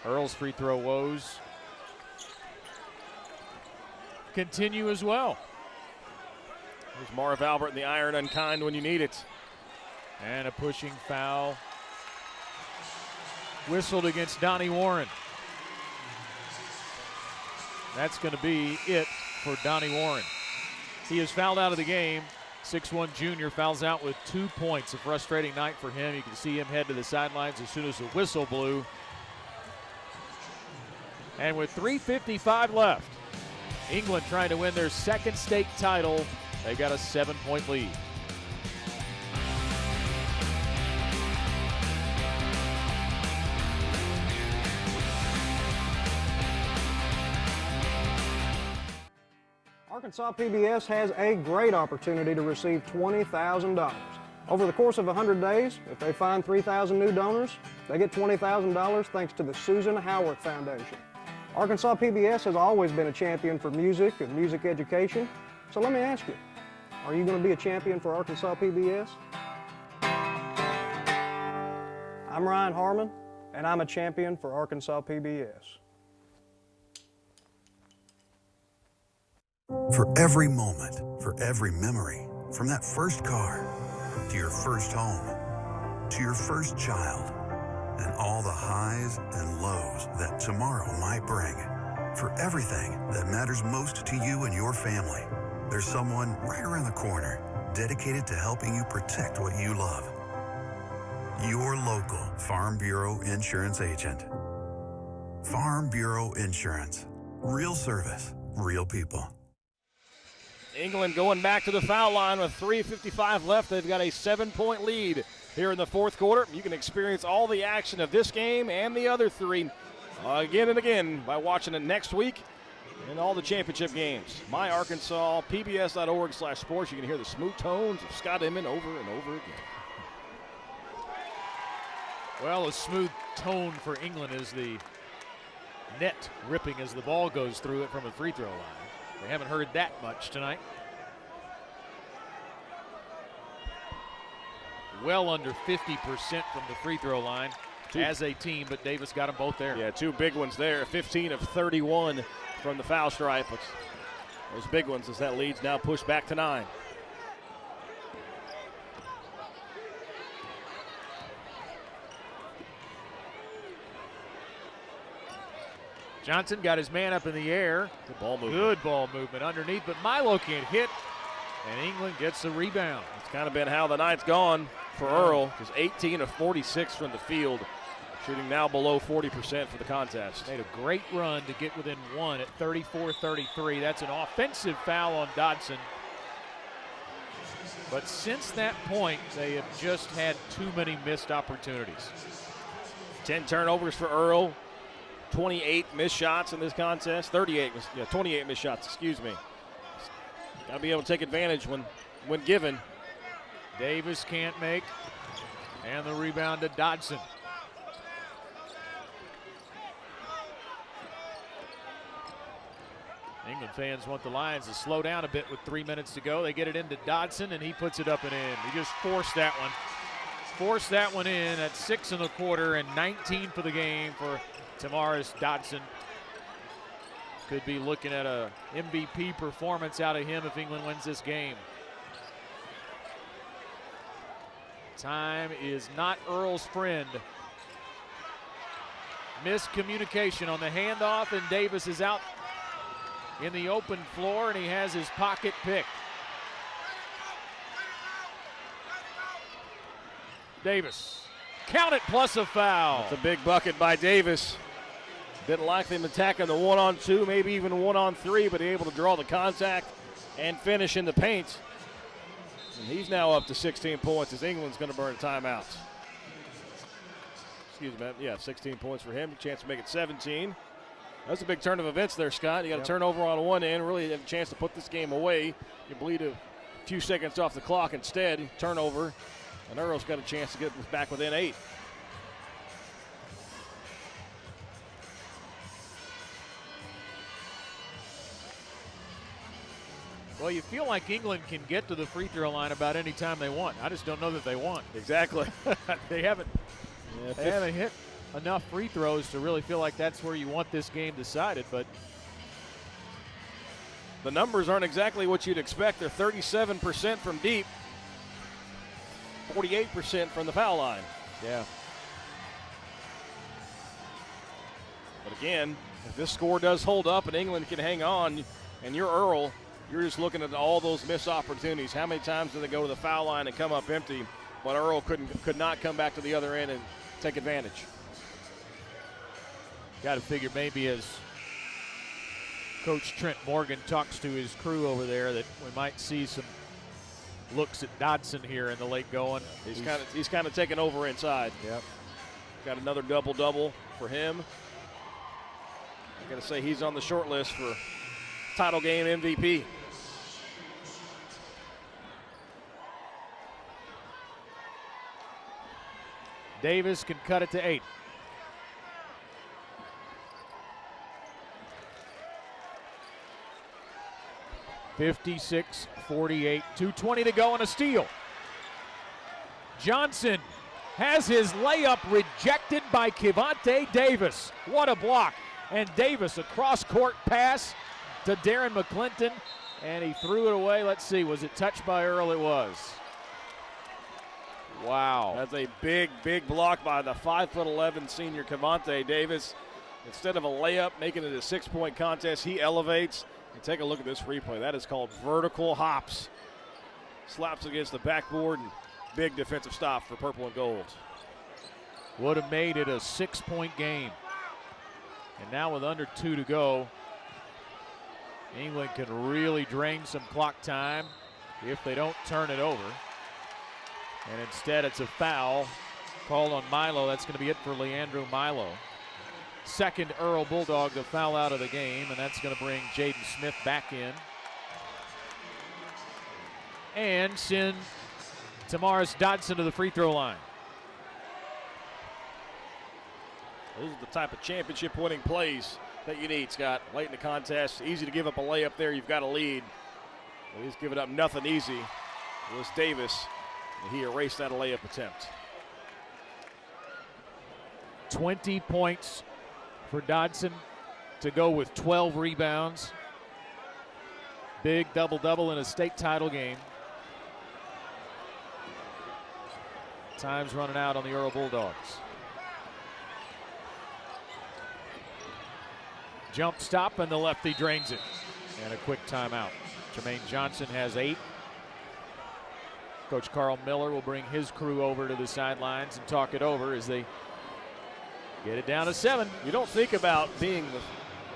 Earle's free throw woes continue as well. There's Marv Albert in the iron unkind when you need it. And a pushing foul whistled against Donnie Warren. That's going to be it for Donnie Warren. He is fouled out of the game. 6'1" junior fouls out with 2 points. A frustrating night for him. You can see him head to the sidelines as soon as the whistle blew. And with 3:55 left, England trying to win their second state title. They got a 7-point lead. Arkansas PBS has a great opportunity to receive $20,000. Over the course of 100 days, if they find 3,000 new donors, they get $20,000 thanks to the Susan Howarth Foundation. Arkansas PBS has always been a champion for music and music education. So let me ask you, are you going to be a champion for Arkansas PBS? I'm Ryan Harmon, and I'm a champion for Arkansas PBS. For every moment, for every memory, from that first car to your first home, to your first child, and all the highs and lows that tomorrow might bring. For everything that matters most to you and your family, there's someone right around the corner dedicated to helping you protect what you love. Your local Farm Bureau Insurance agent. Farm Bureau Insurance. Real service, real people. England going back to the foul line with 3:55 left. They've got a 7-point lead here in the fourth quarter. You can experience all the action of this game and the other three again and again by watching it next week in all the championship games. MyArkansas, pbs.org/sports. You can hear the smooth tones of Scott Inman over and over again. Well, a smooth tone for England is the net ripping as the ball goes through it from a free throw line. We haven't heard that much tonight. Well under 50% from the free throw line as a team, but Davis got them both there. Yeah, two big ones there. 15 of 31 from the foul stripe. Those big ones as that lead's now pushed back to 9. Johnson got his man up in the air. Good ball movement. Good ball movement underneath, but Milo can't hit, and England gets the rebound. It's kind of been how the night's gone for Earle. Just 18 of 46 from the field, shooting now below 40% for the contest. Made a great run to get within one at 34-33. That's an offensive foul on Dodson. But since that point, they have just had too many missed opportunities. 10 turnovers for Earle. 28 missed shots in this contest. 28 missed shots, excuse me. Got to be able to take advantage when given. Davis can't make, and the rebound to Dodson. England fans want the Lions to slow down a bit with 3 minutes to go. They get it into Dodson, and he puts it up and in. He just forced that one. Forced that one in at 6 1/4 and 19 for the game for Tamaris Dodson. Could be looking at a MVP performance out of him if England wins this game. Time is not Earle's friend. Miscommunication on the handoff, and Davis is out in the open floor, and he has his pocket picked. Davis, count it, plus a foul. It's a big bucket by Davis. Didn't like them attacking the 1-on-2, maybe even 1-on-3, but able to draw the contact and finish in the paint. And he's now up to 16 points as England's going to burn a timeout. Excuse me, yeah, 16 points for him. A chance to make it 17. That's a big turn of events there, Scott. You got a turnover on one end, really have a chance to put this game away. You bleed a few seconds off the clock instead. Turnover, and Earle's got a chance to get back within 8. Well, you feel like England can get to the free throw line about any time they want. I just don't know that they want. Exactly. They haven't hit enough free throws to really feel like that's where you want this game decided, but the numbers aren't exactly what you'd expect. They're 37% from deep, 48% from the foul line. Yeah. But again, if this score does hold up and England can hang on, and you're Earle, you're just looking at all those missed opportunities. How many times do they go to the foul line and come up empty? But Earle could not come back to the other end and take advantage. Got to figure maybe as Coach Trent Morgan talks to his crew over there that we might see some looks at Dodson here in the late going. He's kind of taking over inside. Yep. Got another double-double for him. I got to say he's on the short list for title game MVP. Davis can cut it to 8. (56-48), 2:20 to go, and a steal. Johnson has his layup rejected by Kevonte Davis. What a block. And Davis, a cross-court pass to Darren McClinton, and he threw it away. Let's see, was it touched by Earle? It was. Wow. That's a big, big block by the 5'11" senior Cavante Davis. Instead of a layup, making it a 6-point contest, he elevates. And take a look at this replay. That is called vertical hops. Slaps against the backboard, and big defensive stop for purple and gold. Would have made it a 6-point game. And now with under 2 to go, England can really drain some clock time if they don't turn it over. And instead it's a foul called on Milo. That's going to be it for Leandro Milo. Second Earle Bulldog to foul out of the game, and that's going to bring Jaden Smith back in. And send Tamaris Dodson to the free throw line. Those are the type of championship winning plays that you need, Scott. Late in the contest, easy to give up a layup there. You've got a lead. Well, he's giving up nothing easy. It was Davis, and he erased that layup attempt. 20 points for Dodson to go with 12 rebounds. Big double-double in a state title game. Time's running out on the Earle Bulldogs. Jump stop, and the lefty drains it. And a quick timeout. Jermaine Johnson has 8. Coach Carl Miller will bring his crew over to the sidelines and talk it over as they get it down to 7. You don't think about being with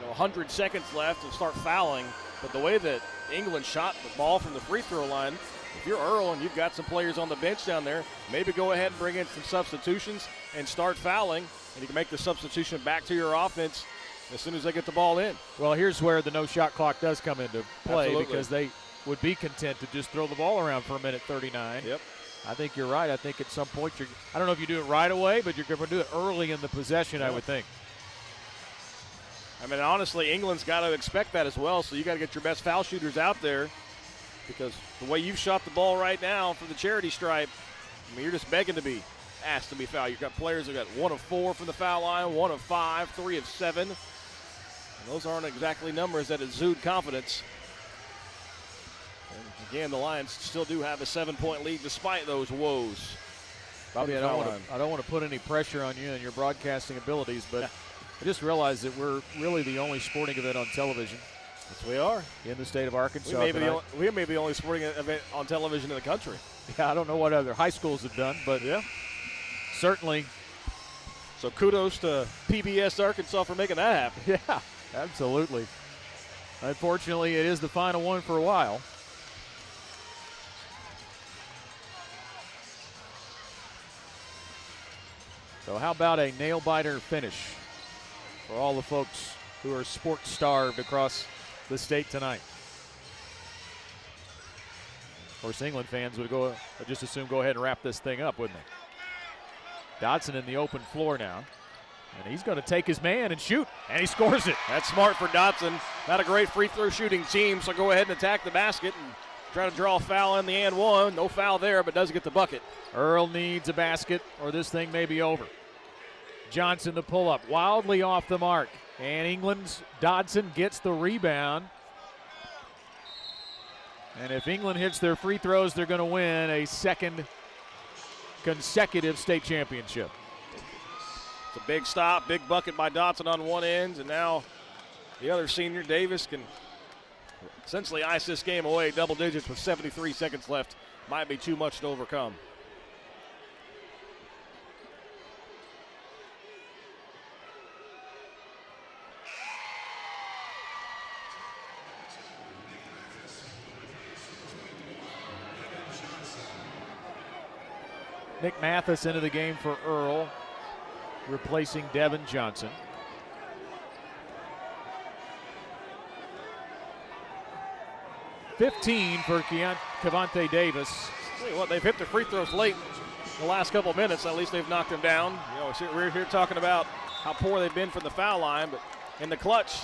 100 seconds left and start fouling, but the way that England shot the ball from the free throw line, if you're Earle and you've got some players on the bench down there, maybe go ahead and bring in some substitutions and start fouling, and you can make the substitution back to your offense as soon as they get the ball in. Well, here's where the no shot clock does come into play. Absolutely. Because they would be content to just throw the ball around for a minute 39. Yep. I think you're right. I think at some point I don't know if you do it right away, but you're going to do it early in the possession, I would think. I mean, honestly, England's got to expect that as well, so you got to get your best foul shooters out there, because the way you've shot the ball right now for the charity stripe, I mean, you're just begging to be asked to be fouled. You've got players that got 1 of 4 from the foul line, 1 of 5, 3 of 7. And those aren't exactly numbers that exude confidence. And again, the Lions still do have a 7-point lead despite those woes. Bobby, I don't want to put any pressure on you and your broadcasting abilities, but I just realized that we're really the only sporting event on television. Yes, we are. In the state of Arkansas. We may be the only sporting event on television in the country. Yeah, I don't know what other high schools have done, but yeah, certainly. So kudos to PBS Arkansas for making that happen. Yeah, absolutely. Unfortunately, it is the final one for a while. So how about a nail-biter finish for all the folks who are sports-starved across the state tonight? Of course, England fans would just assume go ahead and wrap this thing up, wouldn't they? Dodson in the open floor now. And he's going to take his man and shoot, and he scores it. That's smart for Dodson. Not a great free throw shooting team, so go ahead and attack the basket and try to draw a foul in the and one. No foul there, but does get the bucket. Earle needs a basket, or this thing may be over. Johnson, the pull-up, wildly off the mark. And England's Dodson gets the rebound. And if England hits their free throws, they're going to win a second consecutive state championship. It's a big stop, big bucket by Dodson on one end, and now the other senior, Davis, can essentially ice this game away. Double digits with 73 seconds left. Might be too much to overcome. Nick Mathis into the game for Earle, replacing Devin Johnson. $15 for Cavante Davis. Tell you what, they've hit their free throws late in the last couple of minutes. At least they've knocked them down. You know, we're here talking about how poor they've been from the foul line, but in the clutch,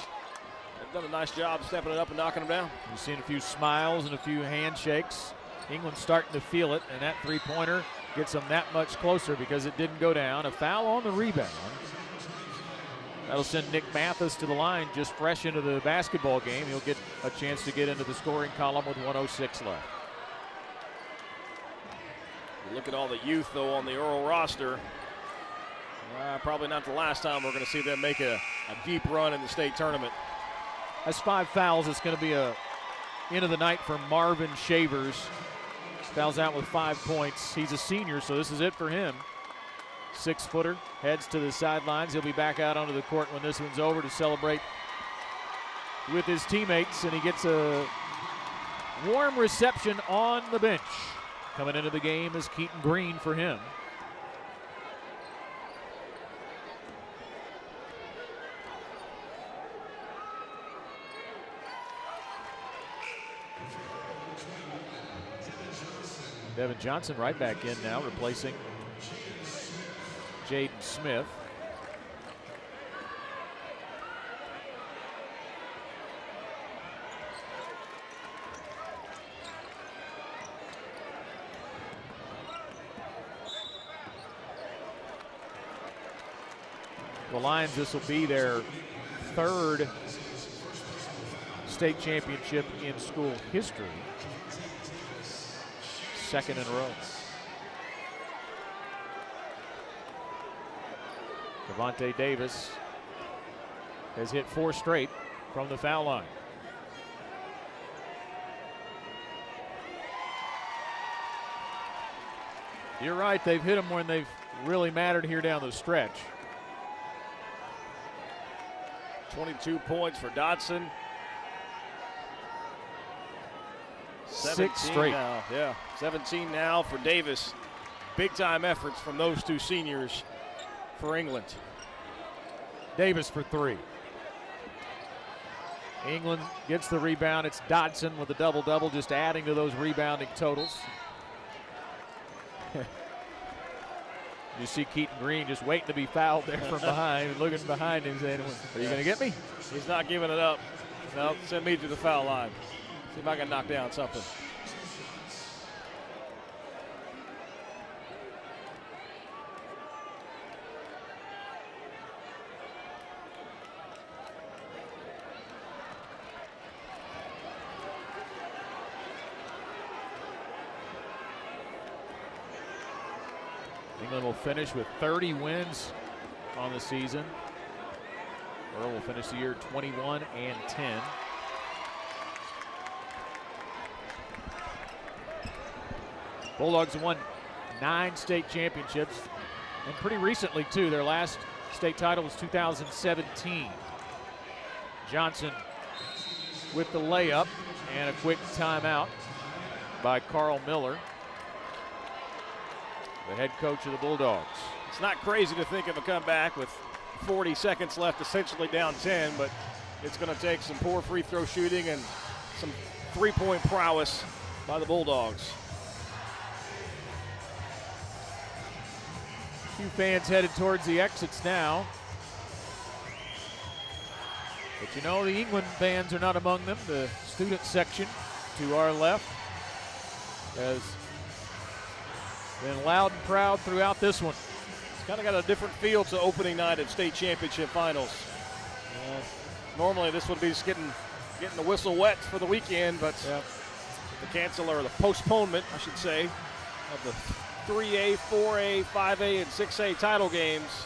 they've done a nice job stepping it up and knocking them down. You've seen a few smiles and a few handshakes. England's starting to feel it, and that three-pointer gets them that much closer because it didn't go down. A foul on the rebound. That'll send Nick Mathis to the line, just fresh into the basketball game. He'll get a chance to get into the scoring column with 1:06 left. You look at all the youth, though, on the Earle roster. Probably not the last time we're going to see them make a deep run in the state tournament. That's 5 fouls. It's going to be a end of the night for Marvin Shavers. Fouls out with 5 points. He's a senior, so this is it for him. 6-footer, heads to the sidelines. He'll be back out onto the court when this one's over to celebrate with his teammates, and he gets a warm reception on the bench. Coming into the game is Keaton Green for him. Devin Johnson right back in now, replacing Jaden Smith. The Lions, this will be their 3rd state championship in school history. 2nd in a row. Devontae Davis has hit 4 straight from the foul line. You're right, they've hit them when they've really mattered here down the stretch. 22 points for Dotson. 6 straight. Now. Yeah, 17 now for Davis. Big time efforts from those 2 seniors for England. Davis for 3. England gets the rebound. It's Dodson with a double-double, just adding to those rebounding totals. You see Keaton Green just waiting to be fouled there from behind, looking behind him saying, are you going to get me? He's not giving it up. No, send me to the foul line. See if I can knock down something. England will finish with 30 wins on the season. Earle will finish the year 21-10. Bulldogs have won 9 state championships, and pretty recently too. Their last state title was 2017. Johnson with the layup and a quick timeout by Carl Miller, the head coach of the Bulldogs. It's not crazy to think of a comeback with 40 seconds left, essentially down 10, but it's going to take some poor free throw shooting and some three-point prowess by the Bulldogs. Few fans headed towards the exits now. But you know, the England fans are not among them. The student section to our left has been loud and proud throughout this one. It's kind of got a different feel to opening night of state championship finals. Normally this would be just getting the whistle wet for the weekend, but the cancel or the postponement, I should say, of the 3A, 4A, 5A, and 6A title games.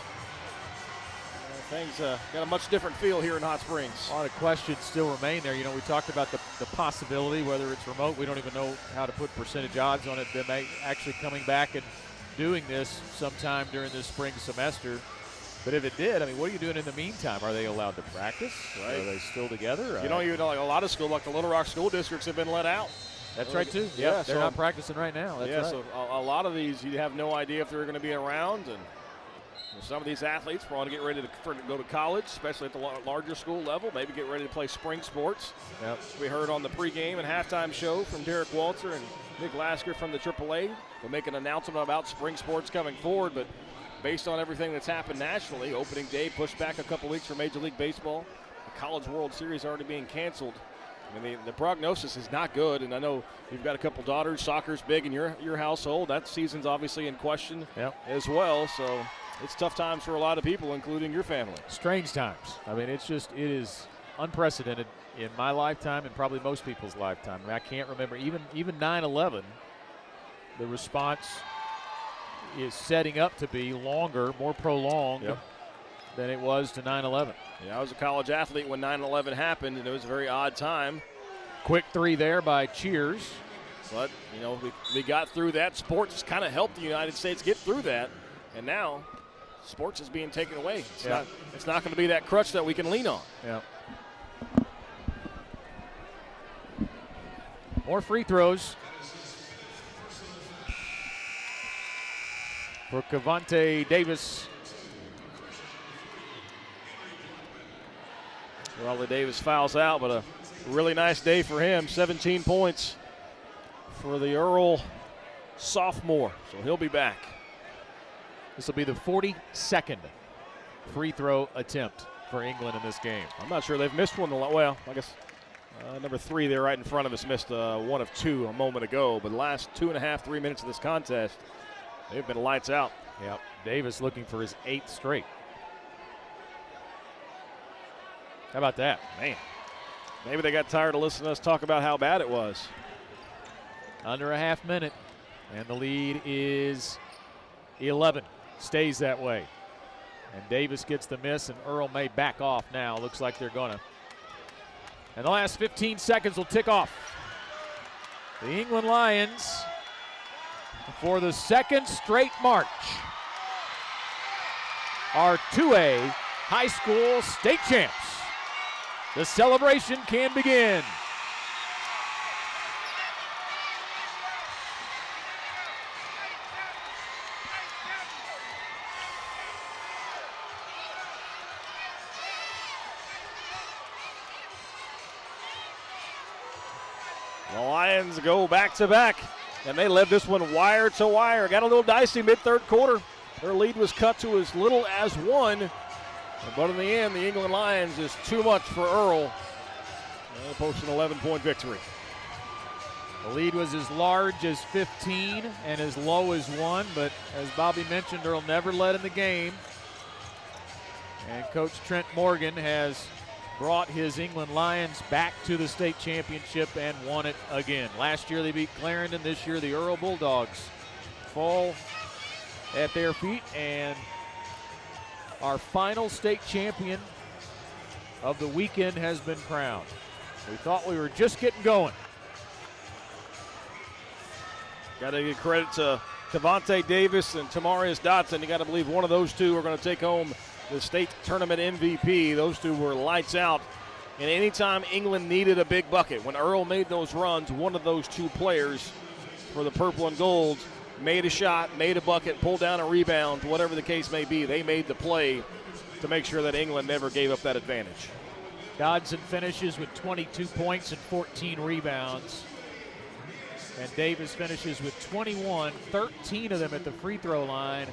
Things got a much different feel here in Hot Springs. A lot of questions still remain there. You know, we talked about the possibility, whether it's remote. We don't even know how to put percentage odds on it. Them actually coming back and doing this sometime during this spring semester. But if it did, I mean, what are you doing in the meantime? Are they allowed to practice? Right. Are they still together? You know, like a lot of schools, like the Little Rock school districts, have been let out. That's right, too. Yeah, they're not practicing right now. That's right. So a lot of these, you have no idea if they're going to be around. And some of these athletes want to get ready to go to college, especially at the larger school level, maybe get ready to play spring sports. Yep. We heard on the pregame and halftime show from Derek Walter and Nick Lasker from the AAA. They'll make an announcement about spring sports coming forward, but based on everything that's happened nationally, opening day pushed back a couple weeks for Major League Baseball, the College World Series already being canceled. I mean, the prognosis is not good, and I know you've got a couple daughters. Soccer's big in your household. That season's obviously in question as well. So It's tough times for a lot of people, including your family. Strange times. I mean, it is unprecedented in my lifetime and probably most people's lifetime. I mean, I can't remember even 9/11. The response is setting up to be longer, more prolonged than it was to 9/11. Yeah, I was a college athlete when 9/11 happened, and it was a very odd time. Quick three there by Cheers. But, you know, we got through that. Sports has kind of helped the United States get through that. And now sports is being taken away. It's not going to be that crutch that we can lean on. Yeah. More free throws for Cavante Davis. Raleigh Davis fouls out, but a really nice day for him. 17 points for the Earle sophomore, so he'll be back. This will be the 42nd free throw attempt for England in this game. I'm not sure they've missed one. Well, I guess number 3 there right in front of us missed one of 2 a moment ago, but the last 2.5, 3 minutes of this contest, they've been lights out. Yep, Davis looking for his 8th straight. How about that? Man, maybe they got tired of listening to us talk about how bad it was. Under a half minute, and the lead is 11. Stays that way. And Davis gets the miss, and Earle may back off now. Looks like they're going to. And the last 15 seconds will tick off. The England Lions, for the second straight March, are 2A high school state champs. The celebration can begin. The Lions go back-to-back, and they led this one wire to wire. Got a little dicey mid-third quarter. Their lead was cut to as little as 1. But in the end, the England Lions is too much for Earle. They post an 11-point victory. The lead was as large as 15 and as low as 1, but as Bobby mentioned, Earle never led in the game. And Coach Trent Morgan has brought his England Lions back to the state championship and won it again. Last year they beat Clarendon. This year the Earle Bulldogs fall at their feet, and our final state champion of the weekend has been crowned. We thought we were just getting going. Got to give credit to Cavante Davis and Tamarius Dotson. You got to believe one of those two are going to take home the state tournament MVP. Those two were lights out. And anytime England needed a big bucket, when Earle made those runs, one of those two players for the purple and gold made a shot, made a bucket, pulled down a rebound, whatever the case may be. They made the play to make sure that England never gave up that advantage. Dodson finishes with 22 points and 14 rebounds. And Davis finishes with 21, 13 of them at the free throw line,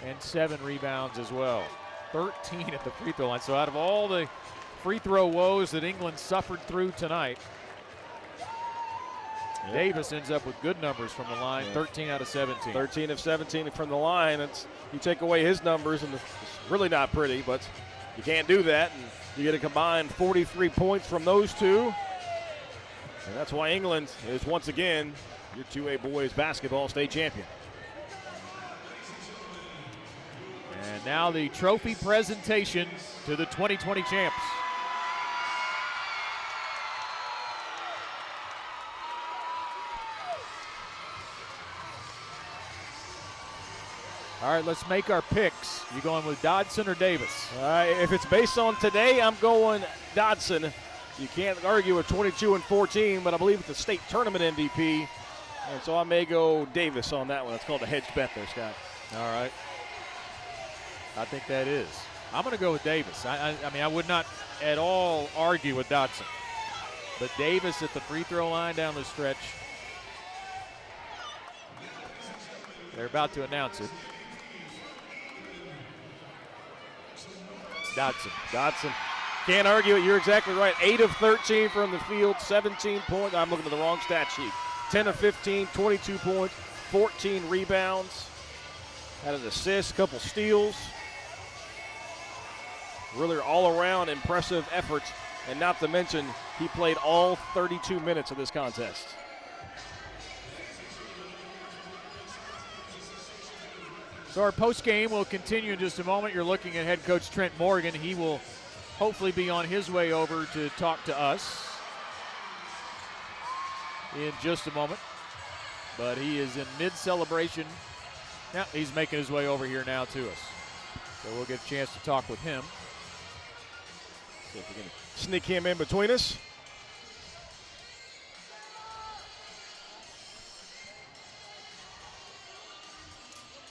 and 7 rebounds as well. 13 at the free throw line. So out of all the free throw woes that England suffered through tonight, Davis ends up with good numbers from the line, 13 out of 17. 13 of 17 from the line. You take away his numbers, and it's really not pretty, but you can't do that. And you get a combined 43 points from those two. And that's why England is once again your 2A boys basketball state champion. And now the trophy presentation to the 2020 champs. All right, let's make our picks. You going with Dodson or Davis? If it's based on today, I'm going Dodson. You can't argue with 22 and 14, but I believe it's the state tournament MVP. And so I may go Davis on that one. It's called a hedge bet there, Scott. All right. I think that is. I'm going to go with Davis. I mean, I would not at all argue with Dodson. But Davis at the free throw line down the stretch. They're about to announce it. It's Dodson. Can't argue it. You're exactly right. 8 of 13 from the field, 17 points. I'm looking at the wrong stat sheet. 10 of 15, 22 points, 14 rebounds. Had an assist, couple steals. Really all-around impressive effort, and not to mention he played all 32 minutes of this contest. So our post-game will continue in just a moment. You're looking at head coach Trent Morgan. He will hopefully be on his way over to talk to us in just a moment. But he is in mid-celebration. Now he's making his way over here now to us. So we'll get a chance to talk with him. See if we can sneak him in between us.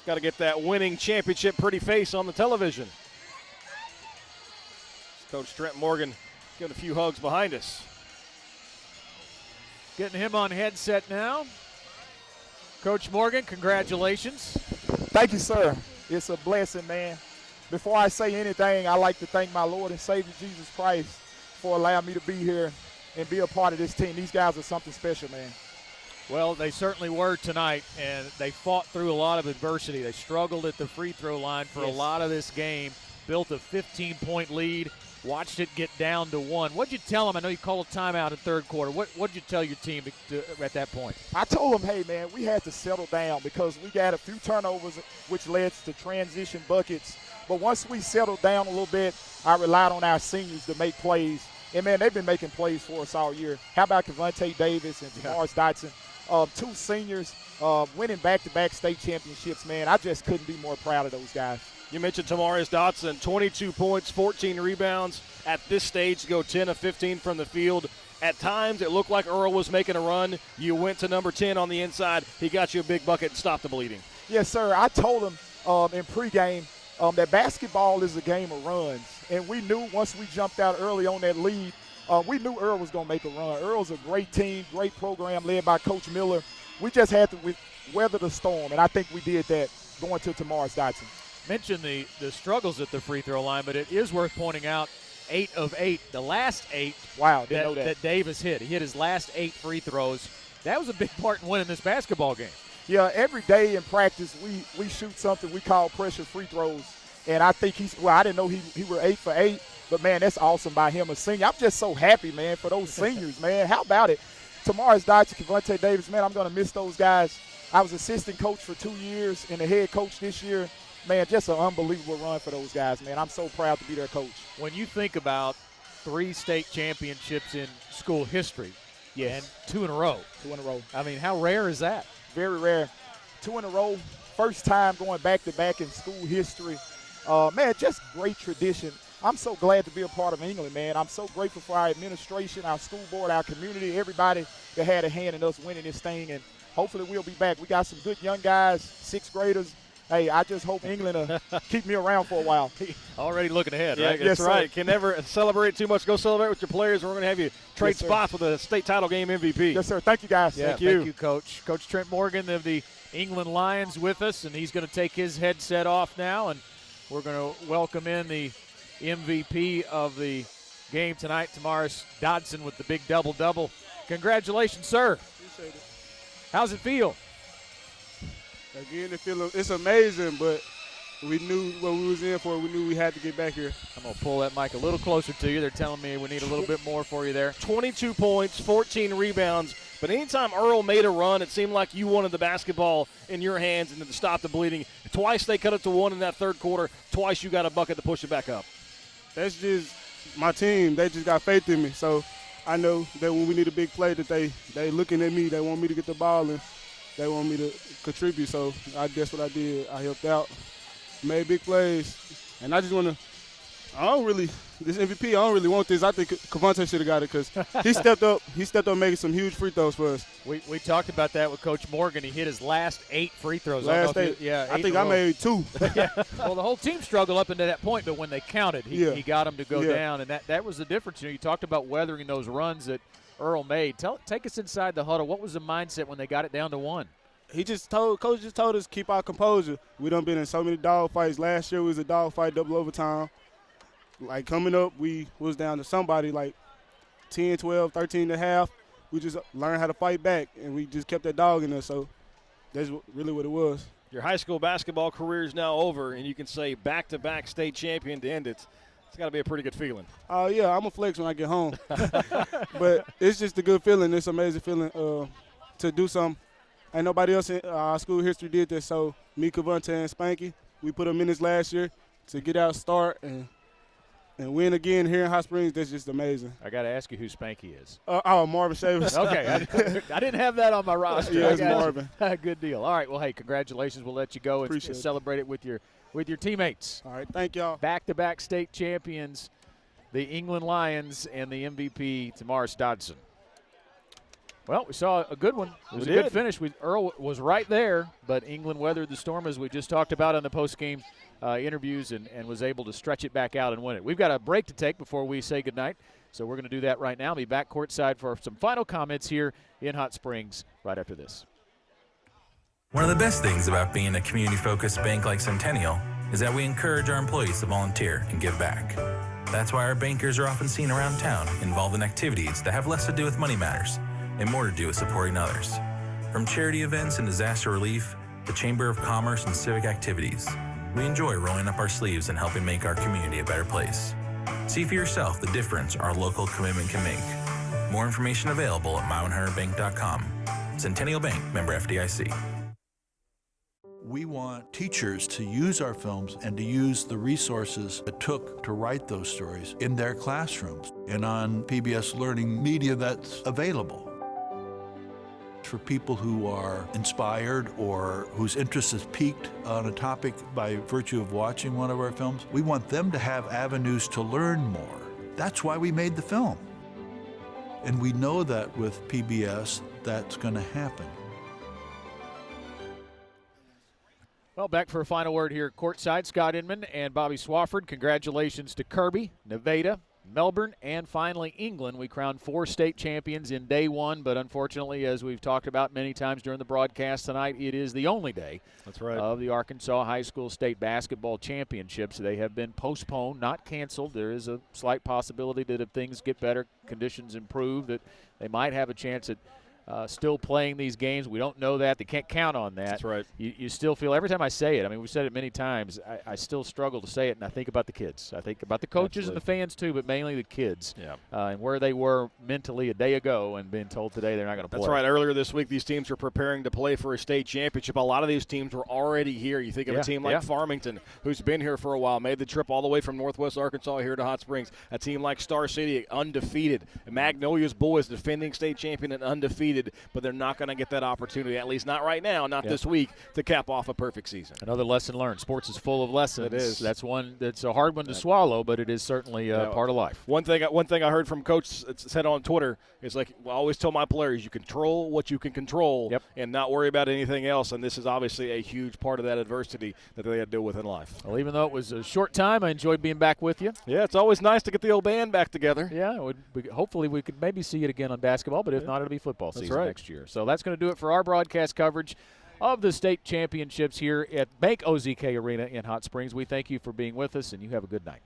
Got to get that winning championship pretty face on the television. Coach Trent Morgan giving a few hugs behind us. Getting him on headset now. Coach Morgan, congratulations. Thank you, sir. It's a blessing, man. Before I say anything, I like to thank my Lord and Savior Jesus Christ for allowing me to be here and be a part of this team. These guys are something special, man. Well, they certainly were tonight, and they fought through a lot of adversity. They struggled at the free throw line for a lot of this game, built a 15-point lead, watched it get down to 1. What'd you tell them? I know you called a timeout in third quarter. What'd you tell your team at that point? I told them, hey, man, we had to settle down because we got a few turnovers, which led to transition buckets. But once we settled down a little bit, I relied on our seniors to make plays. And, man, they've been making plays for us all year. How about Kevontae Davis and Tavares Dotson? 2 seniors winning back-to-back state championships, man. I just couldn't be more proud of those guys. You mentioned Tavares Dotson, 22 points, 14 rebounds. At this stage, to go 10 of 15 from the field. At times, it looked like Earle was making a run. You went to number 10 on the inside. He got you a big bucket and stopped the bleeding. Yes, sir. I told him in pregame that basketball is a game of runs. And we knew once we jumped out early on that lead, we knew Earle was going to make a run. Earle's a great team, great program led by Coach Miller. We just had to weather the storm, and I think we did that going to Tavares Dotson. Mentioned the struggles at the free throw line, but it is worth pointing out 8 of 8, the last 8 that Davis hit. He hit his last 8 free throws. That was a big part in winning this basketball game. Yeah, every day in practice we shoot something we call pressure free throws. And I think I didn't know he were 8 for 8, but, man, that's awesome by him, a senior. I'm just so happy, man, for those seniors, man. How about it? Tavares Dotson, Kevontae Davis, man, I'm going to miss those guys. I was assistant coach for 2 years and the head coach this year. Man, just an unbelievable run for those guys, man. I'm so proud to be their coach. When you think about 3 state championships in school history, and 2 in a row. 2 in a row. I mean, how rare is that? Very rare. 2 in a row. First time going back-to-back in school history. Man, just great tradition. I'm so glad to be a part of England, man. I'm so grateful for our administration, our school board, our community, everybody that had a hand in us winning this thing, and hopefully we'll be back. We got some good young guys, 6th graders. Hey, I just hope England will keep me around for a while. Already looking ahead, right? Yes, that's right. Can never celebrate too much. Go celebrate with your players. We're going to have you trade spots with a state title game MVP. Yes, sir. Thank you, guys. Yeah, thank you, Coach. Coach Trent Morgan of the England Lions with us, and he's going to take his headset off now, and we're going to welcome in the MVP of the game tonight, Tavares Dotson, with the big double-double. Congratulations, sir. Appreciate it. How's it feel? Again, it's amazing, but we knew what we was in for. We knew we had to get back here. I'm going to pull that mic a little closer to you. They're telling me we need a little bit more for you there. 22 points, 14 rebounds. But anytime Earle made a run, it seemed like you wanted the basketball in your hands and to stop the bleeding. Twice they cut it to 1 in that third quarter. Twice you got a bucket to push it back up. That's just my team. They just got faith in me. So I know that when we need a big play that they looking at me, they want me to get the ball, and they want me to contribute. So that's what I did. I helped out, made big plays, and I just want to – this MVP, I don't really want this. I think Kevontae should have got it because he stepped up. He stepped up making some huge free throws for us. We talked about that with Coach Morgan. He hit his last 8 free throws. Last 8. I think I made 2. Yeah. Well, the whole team struggled up into that point, but when they counted, he got them to go down, and that was the difference. You talked about weathering those runs that Earle made. Take us inside the huddle. What was the mindset when they got it down to 1? Coach just told us keep our composure. We done been in so many dog fights. Last year was a dog fight, double overtime. Like coming up, we was down to somebody like 10, 12, 13 and a half. We just learned how to fight back, and we just kept that dog in us. So that's really what it was. Your high school basketball career is now over, and you can say back-to-back state champion to end it. It's got to be a pretty good feeling. Yeah, I'm a flex when I get home. But it's just a good feeling. It's an amazing feeling to do something. Ain't nobody else in our school history did this. So me, Cavante, and Spanky, we put them in this last year to get out, start, and win again here in Hot Springs. That's just amazing. I got to ask you who Spanky is. Marvin Chavis. Okay, I didn't have that on my roster. Yeah, it's Marvin. Good deal. All right, well, hey, congratulations. We'll let you go and celebrate it with your teammates. All right, thank y'all. Back-to-back state champions, the England Lions, and the MVP, Tamaris Dodson. Well, we saw a good one. It was a good finish. Earle was right there, but England weathered the storm, as we just talked about in the post-game interviews, and was able to stretch it back out and win it. We've got a break to take before we say goodnight, so we're going to do that right now. Be back courtside for some final comments here in Hot Springs right after this. One of the best things about being a community-focused bank like Centennial is that we encourage our employees to volunteer and give back. That's why our bankers are often seen around town involved in activities that have less to do with money matters and more to do with supporting others. From charity events and disaster relief to Chamber of Commerce and civic activities, we enjoy rolling up our sleeves and helping make our community a better place. See for yourself the difference our local commitment can make. More information available at MountainHunterBank.com. Centennial Bank, member FDIC. We want teachers to use our films and to use the resources it took to write those stories in their classrooms and on PBS Learning media that's available. For people who are inspired or whose interest is piqued on a topic by virtue of watching one of our films, we want them to have avenues to learn more. That's why we made the film. And we know that with PBS, that's going to happen. Well, back for a final word here courtside. Scott Inman and Bobby Swafford. Congratulations to Kirby, Nevada, Melbourne, and finally England. We crowned 4 state champions in day one, but unfortunately, as we've talked about many times during the broadcast tonight, it is the only day of the Arkansas High School State Basketball Championships. They have been postponed, not canceled. There is a slight possibility that if things get better, conditions improve, that they might have a chance at still playing these games. We don't know that. They can't count on that. That's right. You still feel, every time I say it, I mean, we've said it many times, I still struggle to say it, and I think about the kids. I think about the coaches and the fans too, but mainly the kids. Yeah. And where they were mentally a day ago and being told today they're not going to play. That's right. Earlier this week, these teams were preparing to play for a state championship. A lot of these teams were already here. You think of a team like Farmington, who's been here for a while, made the trip all the way from Northwest Arkansas here to Hot Springs. A team like Star City, undefeated. Magnolia's boys, defending state champion and undefeated, but they're not going to get that opportunity, at least not right now, not this week, to cap off a perfect season. Another lesson learned. Sports is full of lessons. It is. That's one that's a hard one to swallow, but it is certainly part of life. One thing I heard from Coach said on Twitter is like, I always tell my players, you control what you can control and not worry about anything else, and this is obviously a huge part of that adversity that they had to deal with in life. Well, even though it was a short time, I enjoyed being back with you. Yeah, it's always nice to get the old band back together. Yeah, hopefully we could maybe see it again on basketball, but if not, it'll be football season next year. So that's going to do it for our broadcast coverage of the state championships here at Bank OZK Arena in Hot Springs. We thank you for being with us, and you have a good night.